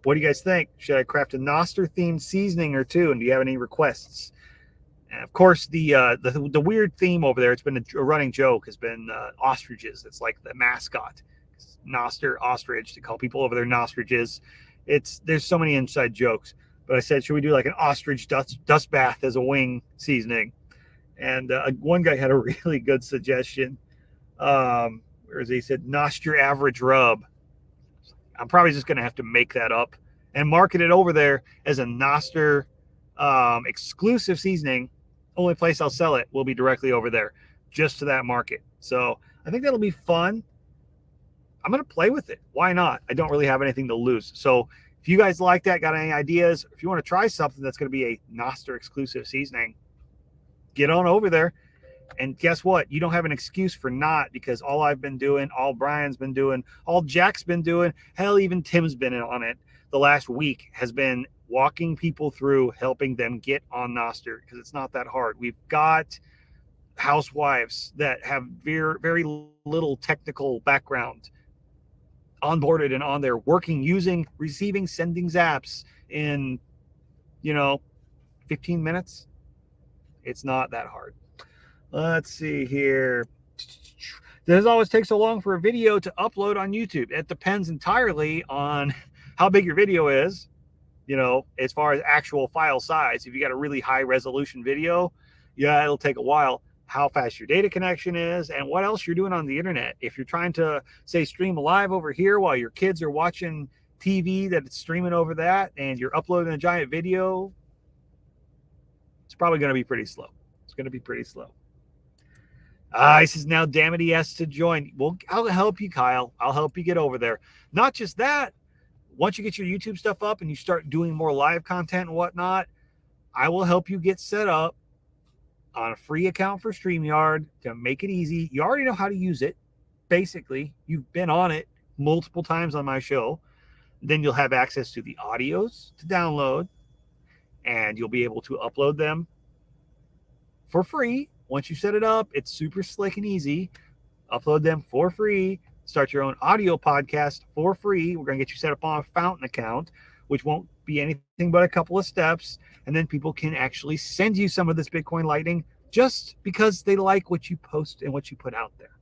what do you guys think? Should I craft a Nostr themed seasoning or two? And do you have any requests? And of course, the weird theme over there, it's been a running joke, has been ostriches. It's like the mascot. Nostr ostrich, to call people over there nostriches. There's so many inside jokes. But I said, should we do like an ostrich dust bath as a wing seasoning? And one guy had a really good suggestion. Where is he? He said, Nostr average rub. I'm probably just going to have to make that up and market it over there as a Nostr exclusive seasoning. Only place I'll sell it will be directly over there, just to that market. So I think that'll be fun. I'm going to play with it. Why not? I don't really have anything to lose. So if you guys like that, got any ideas, if you want to try something that's going to be a Nostr exclusive seasoning, get on over there. And guess what? You don't have an excuse for not, because all I've been doing, all Brian's been doing, all Jack's been doing, hell, even Tim's been on it the last week, has been walking people through, helping them get on Nostr, because it's not that hard. We've got housewives that have very, very little technical background onboarded and on there working, using, receiving, sending zaps in, 15 minutes. It's not that hard. Let's see here. Does it always take so long for a video to upload on YouTube? It depends entirely on how big your video is, as far as actual file size. If you got a really high resolution video, yeah, it'll take a while. How fast your data connection is and what else you're doing on the internet. If you're trying to, say, stream live over here while your kids are watching TV that it's streaming over that and you're uploading a giant video, it's probably going to be pretty slow. It's going to be pretty slow. He says, now, damn it, he has to join. Well, I'll help you, Kyle. I'll help you get over there. Not just that. Once you get your YouTube stuff up and you start doing more live content and whatnot, I will help you get set up on a free account for StreamYard to make it easy. You already know how to use it. Basically, you've been on it multiple times on my show. Then you'll have access to the audios to download, and you'll be able to upload them for free. Once you set it up, it's super slick and easy. Upload them for free. Start your own audio podcast for free. We're going to get you set up on a Fountain account, which won't be anything but a couple of steps. And then people can actually send you some of this Bitcoin Lightning just because they like what you post and what you put out there.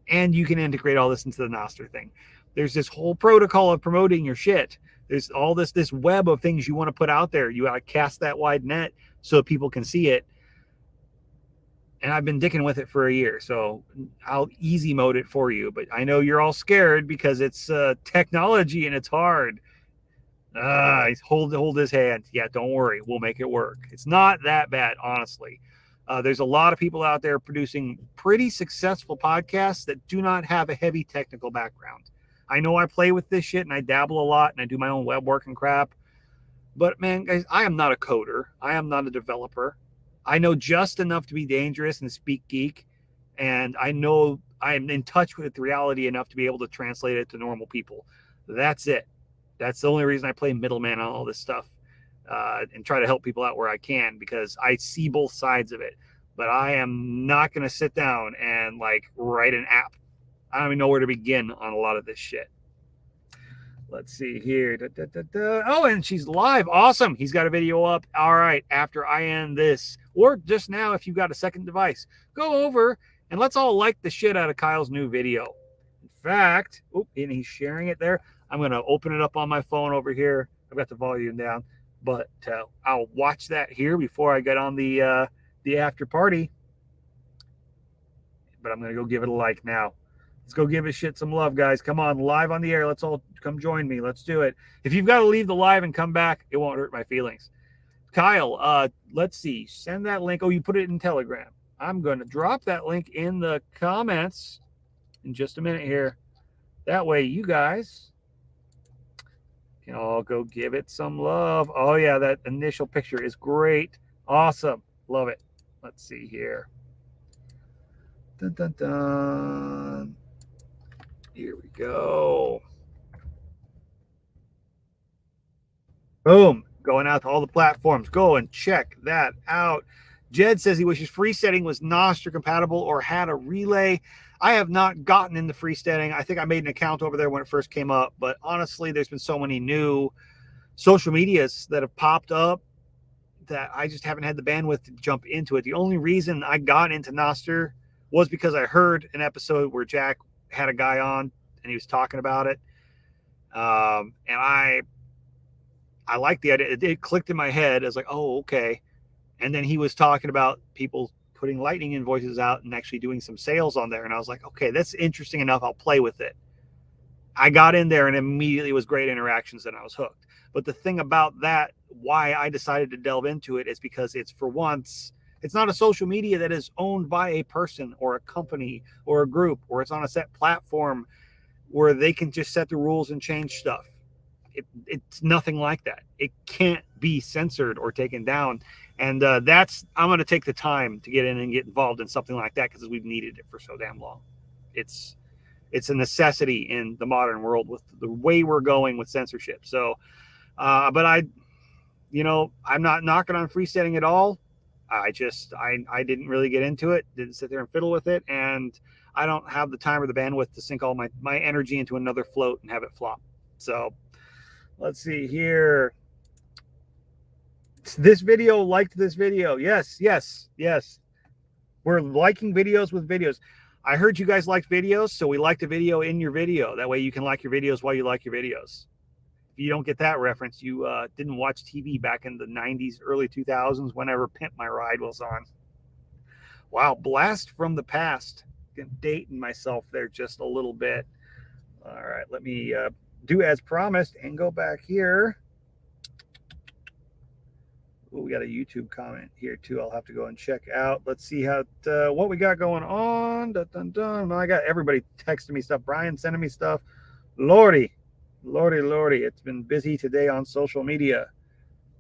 And you can integrate all this into the Nostr thing. There's this whole protocol of promoting your shit. There's all this web of things you want to put out there. You got to cast that wide net so people can see it. and I've been dicking with it for a year, so I'll easy mode it for you. But I know you're all scared because it's technology and it's hard. Hold his hand. Yeah, don't worry, we'll make it work. It's not that bad, honestly. There's a lot of people out there producing pretty successful podcasts that do not have a heavy technical background. I know I play with this shit and I dabble a lot and I do my own web work and crap. But man, guys, I am not a coder. I am not a developer. I know just enough to be dangerous and speak geek. And I know I am in touch with reality enough to be able to translate it to normal people. That's it. That's the only reason I play middleman on all this stuff and try to help people out where I can, because I see both sides of it. But I am not going to sit down and like write an app. I don't even know where to begin on a lot of this shit. Let's see here. Oh, and she's live. Awesome. He's got a video up. All right. After I end this, or just now, if you've got a second device, go over and let's all like the shit out of Kyle's new video. In fact, and he's sharing it there. I'm going to open it up on my phone over here. I've got the volume down, but I'll watch that here before I get on the after party. But I'm going to go give it a like now. Let's go give his shit some love, guys. Come on, live on the air. Let's all come join me. Let's do it. If you've got to leave the live and come back, it won't hurt my feelings. Kyle, let's see. Send that link. Oh, you put it in Telegram. I'm going to drop that link in the comments in just a minute here. That way you guys can all go give it some love. Oh, yeah, that initial picture is great. Awesome. Love it. Let's see here. Dun, dun, dun. Here we go. Boom. Going out to all the platforms. Go and check that out. Jed says he wishes free setting was Nostr compatible or had a relay. I have not gotten into free setting. I think I made an account over there when it first came up. But honestly, there's been so many new social medias that have popped up that I just haven't had the bandwidth to jump into it. The only reason I got into Nostr was because I heard an episode where Jack had a guy on and he was talking about it. And I liked the idea. It clicked in my head. I was like, oh, okay. And then he was talking about people putting lightning invoices out and actually doing some sales on there. And I was like, okay, that's interesting enough. I'll play with it. I got in there and immediately was great interactions and I was hooked. But the thing about that, why I decided to delve into it, is because it's, for once, it's not a social media that is owned by a person or a company or a group, or it's on a set platform where they can just set the rules and change stuff. It's nothing like that. It can't be censored or taken down. And I'm going to take the time to get in and get involved in something like that because we've needed it for so damn long. It's a necessity in the modern world with the way we're going with censorship. So, but I'm not knocking on free setting at all. I didn't really get into it, didn't sit there and fiddle with it. And I don't have the time or the bandwidth to sink all my energy into another float and have it flop. So let's see here. This video, liked this video. Yes. We're liking videos with videos. I heard you guys liked videos, so we liked a video in your video. That way you can like your videos while you like your videos. If you don't get that reference, you didn't watch TV back in the 90s, early 2000s, whenever Pimp My Ride was on. Wow, blast from the past. Dating myself there just a little bit. All right, let me do as promised and go back here. Ooh, we got a YouTube comment here too. I'll have to go and check out. Let's see how what we got going on. Dun, dun, dun. I got everybody texting me stuff. Brian sending me stuff. Lordy, it's been busy today on social media.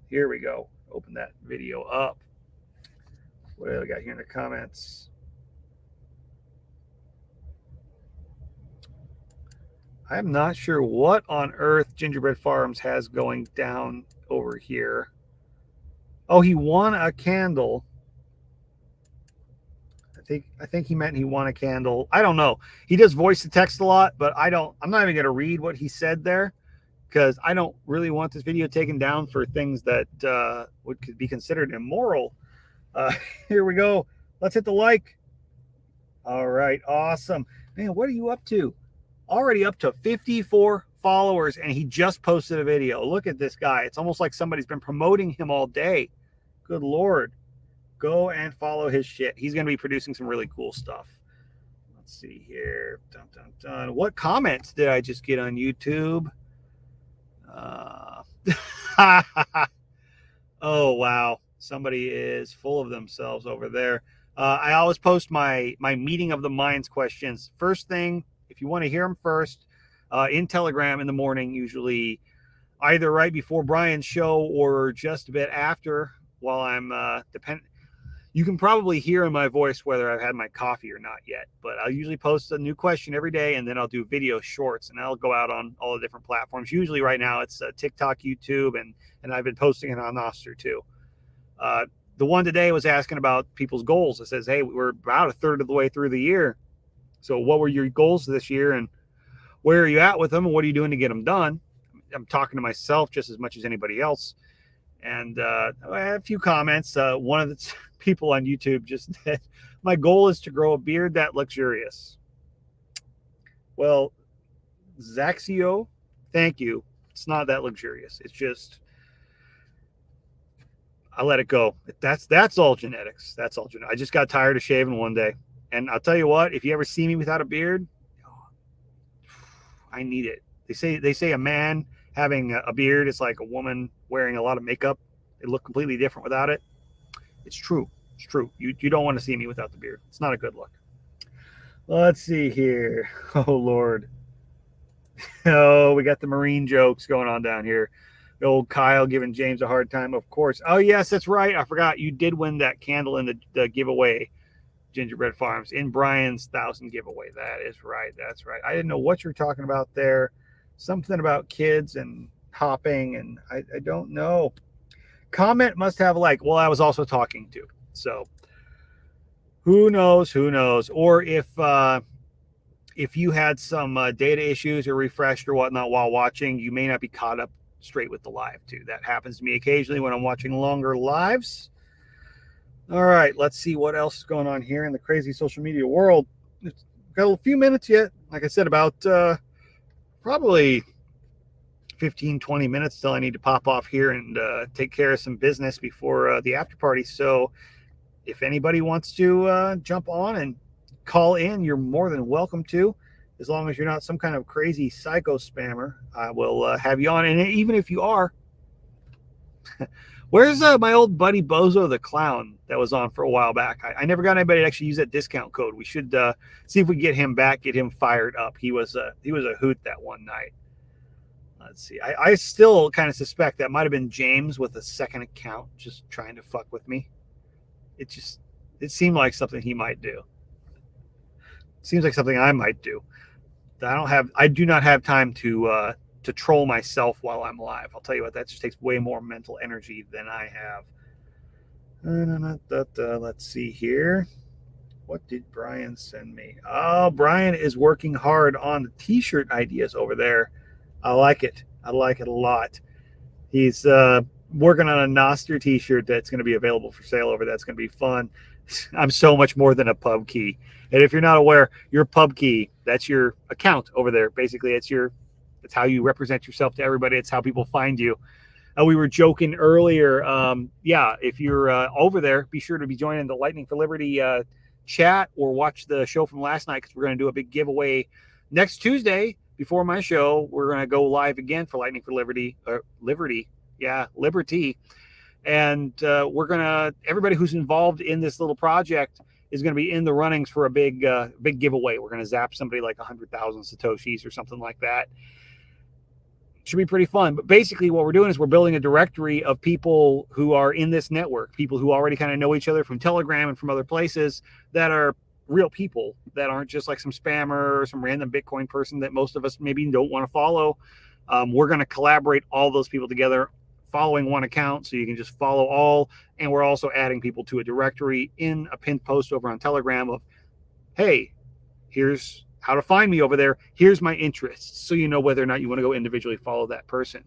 Here we go. Open that video up. What do we got here in the comments? I'm not sure what on earth Gingerbread Farms has going down over here. Oh, he won a candle. I think he meant he won a candle. I don't know. He does voice to text a lot, but I'm not even going to read what he said there because I don't really want this video taken down for things that could be considered immoral. Here we go. Let's hit the like. All right. Awesome. Man, what are you up to? Already up to 54 followers, and he just posted a video. Look at this guy. It's almost like somebody's been promoting him all day. Good Lord. Go and follow his shit. He's going to be producing some really cool stuff. Let's see here. Dun, dun, dun. What comments did I just get on YouTube? Oh, wow. Somebody is full of themselves over there. I always post my meeting of the minds questions. First thing, if you want to hear them first, in Telegram in the morning, usually either right before Brian's show or just a bit after while I'm you can probably hear in my voice whether I've had my coffee or not yet, but I'll usually post a new question every day, and then I'll do video shorts, and I'll go out on all the different platforms. Usually right now it's TikTok, YouTube, and I've been posting it on Nostr too. The one today was asking about people's goals. It says, hey, we're about a third of the way through the year. So what were your goals this year, and where are you at with them, and what are you doing to get them done? I'm talking to myself just as much as anybody else. And I had a few comments. One of the people on YouTube just said, my goal is to grow a beard that luxurious. Well, Zaxio, thank you. It's not that luxurious. It's just, I let it go. That's all genetics. That's all genetics. I just got tired of shaving one day. And I'll tell you what, if you ever see me without a beard, I need it. They say a man having a beard is like a woman wearing a lot of makeup. They look completely different without it. It's true. It's true. You don't want to see me without the beard. It's not a good look. Let's see here. Oh, Lord. Oh, we got the Marine jokes going on down here. The old Kyle giving James a hard time, of course. Oh, yes, that's right. I forgot. You did win that candle in the giveaway, Gingerbread Farms, in Brian's 1,000 giveaway. That is right. That's right. I didn't know what you were talking about there. Something about kids and hopping, and I don't know. Comment must have like, well, I was also talking to. So who knows? Who knows? Or if you had some data issues or refreshed or whatnot while watching, you may not be caught up straight with the live too. That happens to me occasionally when I'm watching longer lives. All right, let's see what else is going on here in the crazy social media world. It's got a few minutes yet. Like I said, about probably 15, 20 minutes till I need to pop off here and take care of some business before the after party. So if anybody wants to jump on and call in, you're more than welcome to, as long as you're not some kind of crazy psycho spammer. I will have you on. And even if you are, where's my old buddy Bozo the Clown that was on for a while back? I never got anybody to actually use that discount code. We should see if we get him back, get him fired up. He was a hoot that one night. Let's see. I still kind of suspect that might have been James with a second account just trying to fuck with me. It seemed like something he might do. It seems like something I might do. I do not have time to troll myself while I'm live. I'll tell you what, that just takes way more mental energy than I have. Let's see here. What did Brian send me? Oh, Brian is working hard on the t-shirt ideas over there. I like it. I like it a lot. He's working on a Nostr t-shirt that's going to be available for sale over. That's going to be fun. I'm so much more than a pub key. And if you're not aware, your pub key, that's your account over there. Basically, it's how you represent yourself to everybody. It's how people find you. We were joking earlier. If you're over there, be sure to be joining the Lightning for Liberty chat or watch the show from last night, because we're going to do a big giveaway next Tuesday before my show. We're going to go live again for Lightning for Liberty. Liberty. And everybody who's involved in this little project is going to be in the runnings for a big giveaway. We're going to zap somebody like 100,000 Satoshis or something like that. Should be pretty fun. But basically what we're doing is we're building a directory of people who are in this network, people who already kind of know each other from Telegram and from other places, that are real people, that aren't just like some spammer or some random Bitcoin person that most of us maybe don't want to follow. We're going to collaborate all those people together following one account, so you can just follow all. And we're also adding people to a directory in a pinned post over on Telegram of, hey, here's how to find me over there. Here's my interests, so you know whether or not you want to go individually follow that person.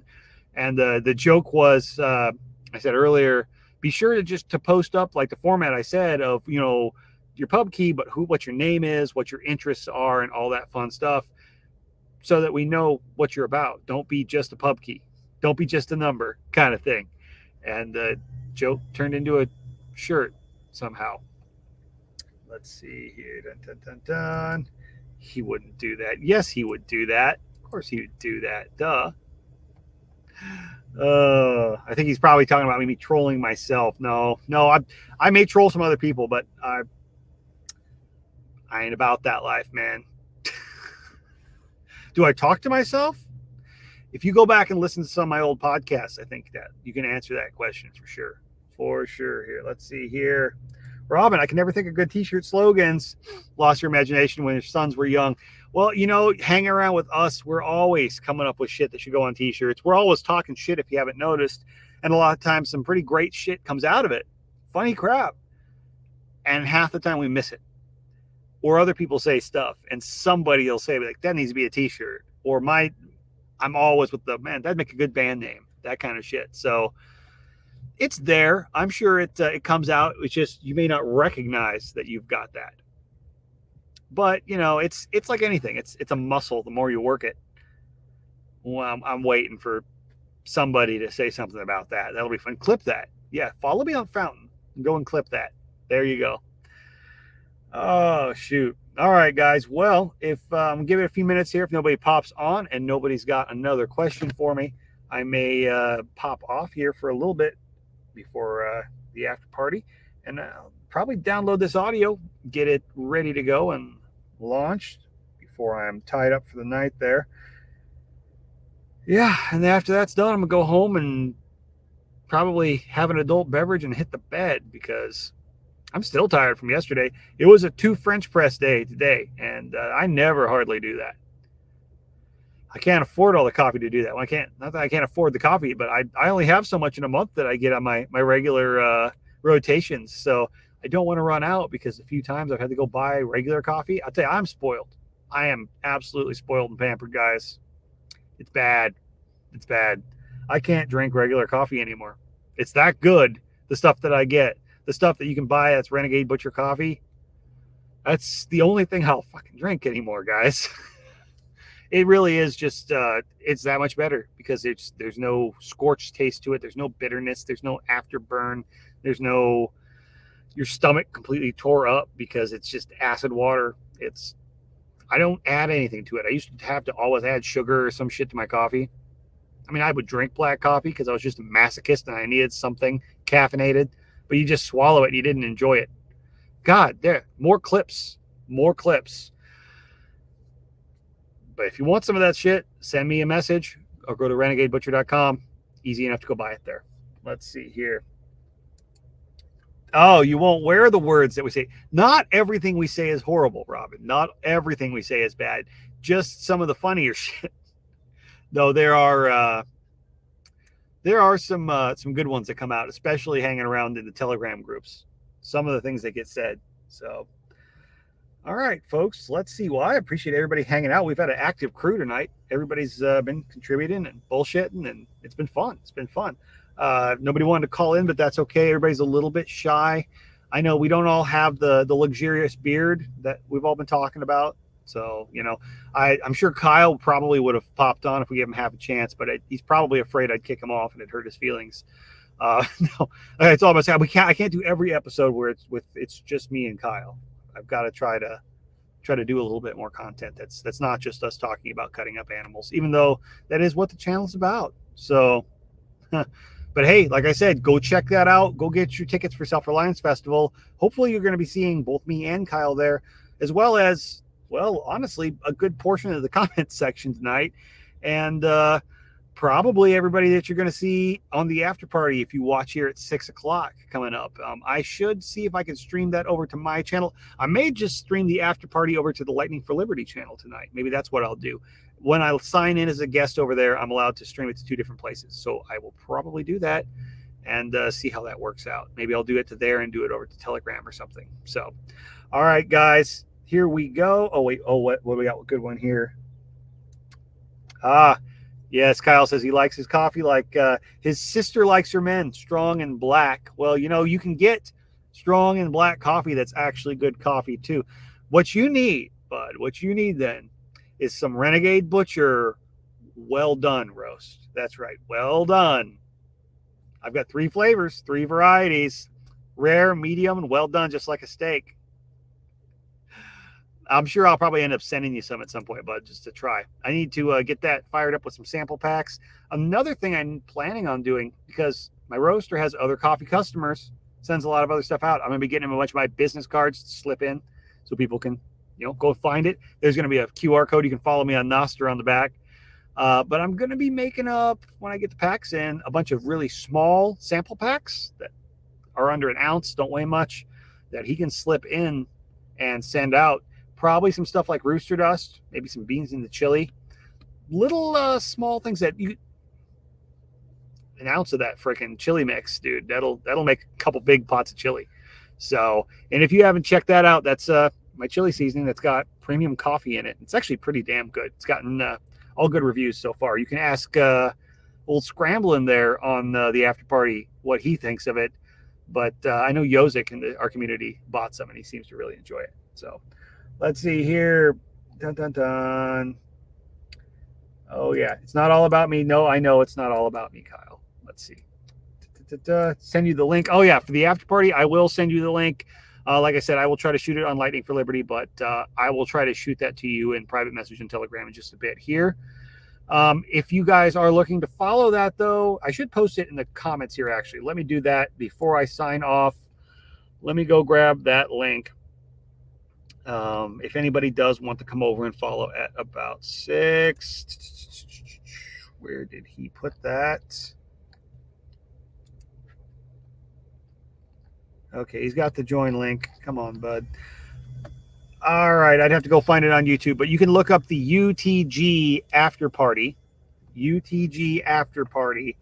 And the joke was, I said earlier, be sure to post up like the format I said of, your pub key, but what your name is, what your interests are, and all that fun stuff, so that we know what you're about. Don't be just a pub key. Don't be just a number kind of thing. And the joke turned into a shirt. somehow. Let's see here. Dun, dun, dun, dun. He wouldn't do that. Yes, he would do that. Of course, he would do that. Duh. I think he's probably talking about me trolling myself. No, I may troll some other people, but I ain't about that life, man. Do I talk to myself? If you go back and listen to some of my old podcasts, I think that you can answer that question for sure. For sure. Here, let's see here. Robin, I can never think of good t-shirt slogans. Lost your imagination when your sons were young. Well, hanging around with us, we're always coming up with shit that should go on t-shirts. We're always talking shit if you haven't noticed. And a lot of times some pretty great shit comes out of it. Funny crap. And half the time we miss it. Or other people say stuff and somebody will say, like, that needs to be a t-shirt. Or I'm always with man, that'd make a good band name. That kind of shit. So it's there. I'm sure it comes out. It's just you may not recognize that you've got that. But it's like anything. It's a muscle. The more you work it. Well, I'm waiting for somebody to say something about that. That'll be fun. Clip that. Yeah, follow me on Fountain and go and clip that. There you go. Oh shoot! All right, guys. Well, if give it a few minutes here. If nobody pops on and nobody's got another question for me, I may pop off here for a little bit before the after party, and probably download this audio, get it ready to go and launched before I'm tied up for the night there. Yeah, and after that's done, I'm gonna go home and probably have an adult beverage and hit the bed because I'm still tired from yesterday. It was a 2 French press day today, and I never hardly do that. I can't afford all the coffee to do that. Well, not that I can't afford the coffee, but I only have so much in a month that I get on my regular rotations. So I don't want to run out because a few times I've had to go buy regular coffee. I'll tell you, I'm spoiled. I am absolutely spoiled and pampered, guys. It's bad. It's bad. I can't drink regular coffee anymore. It's that good, the stuff that I get. The stuff that you can buy that's Renegade Butcher coffee, that's the only thing I'll fucking drink anymore, guys. It really is just, it's that much better because there's no scorched taste to it. There's no bitterness. There's no afterburn. There's no, your stomach completely tore up because it's just acid water. I don't add anything to it. I used to have to always add sugar or some shit to my coffee. I mean, I would drink black coffee because I was just a masochist and I needed something caffeinated. But you just swallow it and you didn't enjoy it. God, there, more clips. But if you want some of that shit, send me a message or go to renegadebutcher.com. Easy enough to go buy it there. Let's see here. Oh, you won't wear the words that we say. Not everything we say is horrible, Robin. Not everything we say is bad. Just some of the funnier shit. Though there are some good ones that come out, especially hanging around in the Telegram groups. Some of the things that get said. So, all right, folks, let's see. Well, I appreciate everybody hanging out. We've had an active crew tonight. Everybody's been contributing and bullshitting, and it's been fun. Nobody wanted to call in, but that's okay. Everybody's a little bit shy. I know we don't all have the luxurious beard that we've all been talking about. So, I'm sure Kyle probably would have popped on if we gave him half a chance, but he's probably afraid I'd kick him off and it hurt his feelings. No, it's all about saying I can't do every episode where it's just me and Kyle. I've got to try to do a little bit more content. That's not just us talking about cutting up animals, even though that is what the channel's about. So, but hey, like I said, go check that out. Go get your tickets for Self-Reliance Festival. Hopefully you're going to be seeing both me and Kyle there, as well as, well, honestly, a good portion of the comment section tonight. And probably everybody that you're going to see on the after party if you watch here at 6 o'clock coming up. I should see if I can stream that over to my channel. I may just stream the after party over to the Lightning for Liberty channel tonight. Maybe that's what I'll do. When I sign in as a guest over there, I'm allowed to stream it to 2 different places. So I will probably do that and see how that works out. Maybe I'll do it to there and do it over to Telegram or something. So, all right, guys. Here we go. Oh, wait. Oh, what we got? A good one here. Yes, Kyle says he likes his coffee like his sister likes her men, strong and black. Well, you can get strong and black coffee that's actually good coffee, too. What you need, bud, then is some Renegade Butcher well done roast. That's right. Well done. I've got 3 flavors, 3 varieties. Rare, medium, and well done, just like a steak. I'm sure I'll probably end up sending you some at some point, bud, just to try. I need to get that fired up with some sample packs. Another thing I'm planning on doing, because my roaster has other coffee customers, sends a lot of other stuff out. I'm going to be getting them a bunch of my business cards to slip in so people can, go find it. There's going to be a QR code. You can follow me on Nostr on the back. But I'm going to be making up, when I get the packs in, a bunch of really small sample packs that are under an ounce, don't weigh much, that he can slip in and send out. Probably some stuff like rooster dust, maybe some beans in the chili. Little small things that an ounce of that freaking chili mix, dude. That'll make a couple big pots of chili. So, and if you haven't checked that out, that's my chili seasoning that's got premium coffee in it. It's actually pretty damn good. It's gotten all good reviews so far. You can ask old Scramblin' there on the after party what he thinks of it. But I know Yozik in our community bought some and he seems to really enjoy it. So let's see here. Dun, dun, dun. Oh, yeah. It's not all about me. No, I know it's not all about me, Kyle. Let's see. Send you the link. Oh, yeah. For the after party, I will send you the link. Like I said, I will try to shoot it on Lightning for Liberty, but I will try to shoot that to you in private message and Telegram in just a bit here. If you guys are looking to follow that, though, I should post it in the comments here, actually. Let me do that before I sign off. Let me go grab that link. If anybody does want to come over and follow at about 6, where did he put that? Okay, he's got the join link. Come on, bud. All right, I'd have to go find it on YouTube, but you can look up the UTG after party. UTG after party.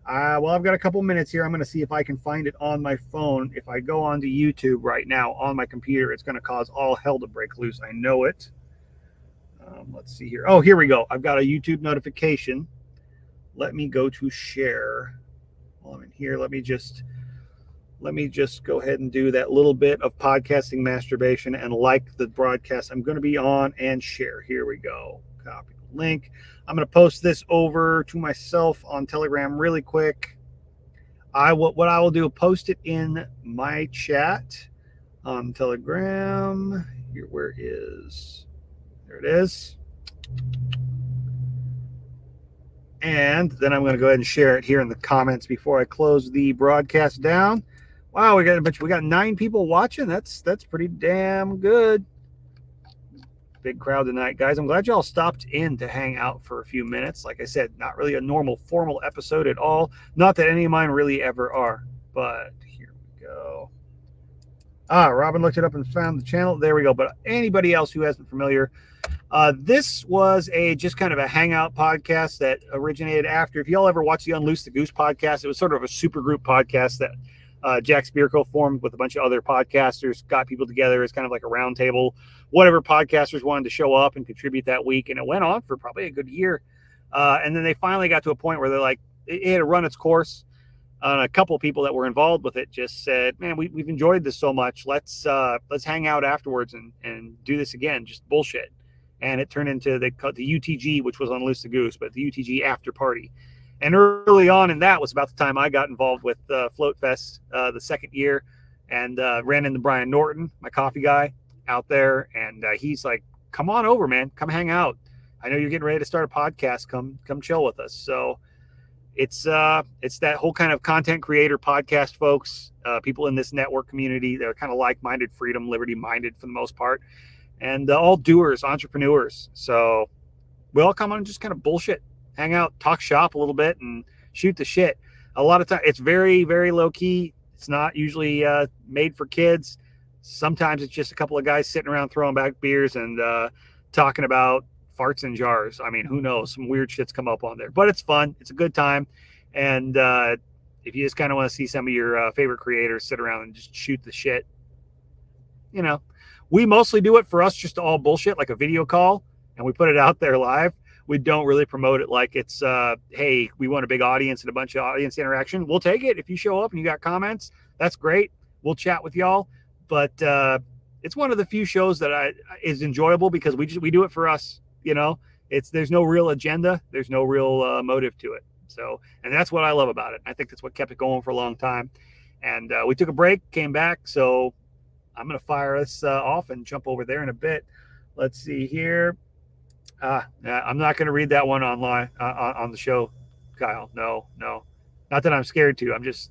Well, I've got a couple minutes here. I'm going to see if I can find it on my phone. If I go onto YouTube right now on my computer, it's going to cause all hell to break loose. I know it. Let's see here. Oh, here we go. I've got a YouTube notification. Let me go to share. While I'm in here, let me just go ahead and do that little bit of podcasting masturbation and like the broadcast I'm going to be on and share. Here we go. Copy the link. I'm going to post this over to myself on Telegram really quick. What I will do, post it in my chat on Telegram. Here, where is? There it is. And then I'm going to go ahead and share it here in the comments before I close the broadcast down. Wow, we got 9 people watching. That's pretty damn good. Big crowd tonight, guys. I'm glad y'all stopped in to hang out for a few minutes. Like I said, not really a normal formal episode at all. Not that any of mine really ever are. But here we go. Robin looked it up and found the channel. There we go. But anybody else who isn't familiar, this was just kind of a hangout podcast that originated after. If y'all ever watched the Unloose the Goose podcast, it was sort of a super group podcast that Jack Spirko formed with a bunch of other podcasters, got people together as kind of like a round table, whatever podcasters wanted to show up and contribute that week. And it went on for probably a good year. And then they finally got to a point where they're like, it had to run its course. And a couple of people that were involved with it just said, man, we've enjoyed this so much. Let's hang out afterwards and do this again. Just bullshit. And it turned into the UTG, which was on Loose the Goose, but the UTG after party. And early on in that was about the time I got involved with Float Fest the second year and ran into Brian Norton, my coffee guy, out there. And he's like, come on over, man. Come hang out. I know you're getting ready to start a podcast. Come chill with us. So it's that whole kind of content creator podcast folks, people in this network community. They're kind of like-minded, freedom, liberty-minded for the most part. And all doers, entrepreneurs. So we all come on and just kind of bullshit. Hang out, talk shop a little bit, and shoot the shit. A lot of times, it's very, very low key. It's not usually made for kids. Sometimes it's just a couple of guys sitting around throwing back beers and talking about farts in jars. I mean, who knows? Some weird shit's come up on there, but it's fun. It's a good time. And if you just kind of want to see some of your favorite creators sit around and just shoot the shit, we mostly do it for us, just all bullshit, like a video call, and we put it out there live. We don't really promote it like it's, hey, we want a big audience and a bunch of audience interaction. We'll take it. If you show up and you got comments, that's great. We'll chat with y'all. But it's one of the few shows that is enjoyable because we do it for us. There's no real agenda. There's no real motive to it. So, and that's what I love about it. I think that's what kept it going for a long time. And we took a break, came back. So I'm going to fire us off and jump over there in a bit. Let's see here. I'm not going to read that one online on the show, Kyle. No. Not that I'm scared to. I'm just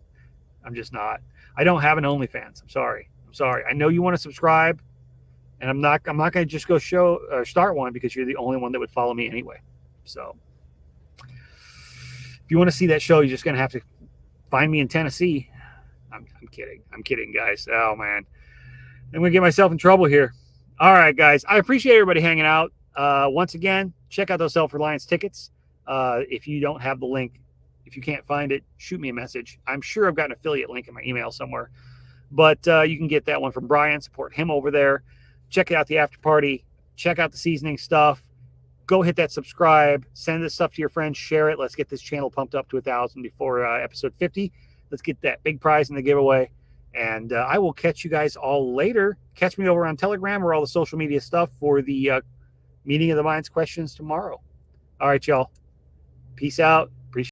not. I don't have an OnlyFans. I'm sorry. I know you want to subscribe, and I'm not going to just go start one because you're the only one that would follow me anyway. So if you want to see that show, you're just going to have to find me in Tennessee. I'm kidding, guys. Oh man, I'm going to get myself in trouble here. All right, guys. I appreciate everybody hanging out. Once again, check out those Self-Reliance tickets. If you don't have the link, if you can't find it, shoot me a message. I'm sure I've got an affiliate link in my email somewhere. But you can get that one from Brian. Support him over there. Check out the after party. Check out the seasoning stuff. Go hit that subscribe. Send this stuff to your friends. Share it. Let's get this channel pumped up to 1,000 before episode 50. Let's get that big prize in the giveaway. And I will catch you guys all later. Catch me over on Telegram or all the social media stuff for the Meeting of the Minds questions tomorrow. All right, y'all. Peace out.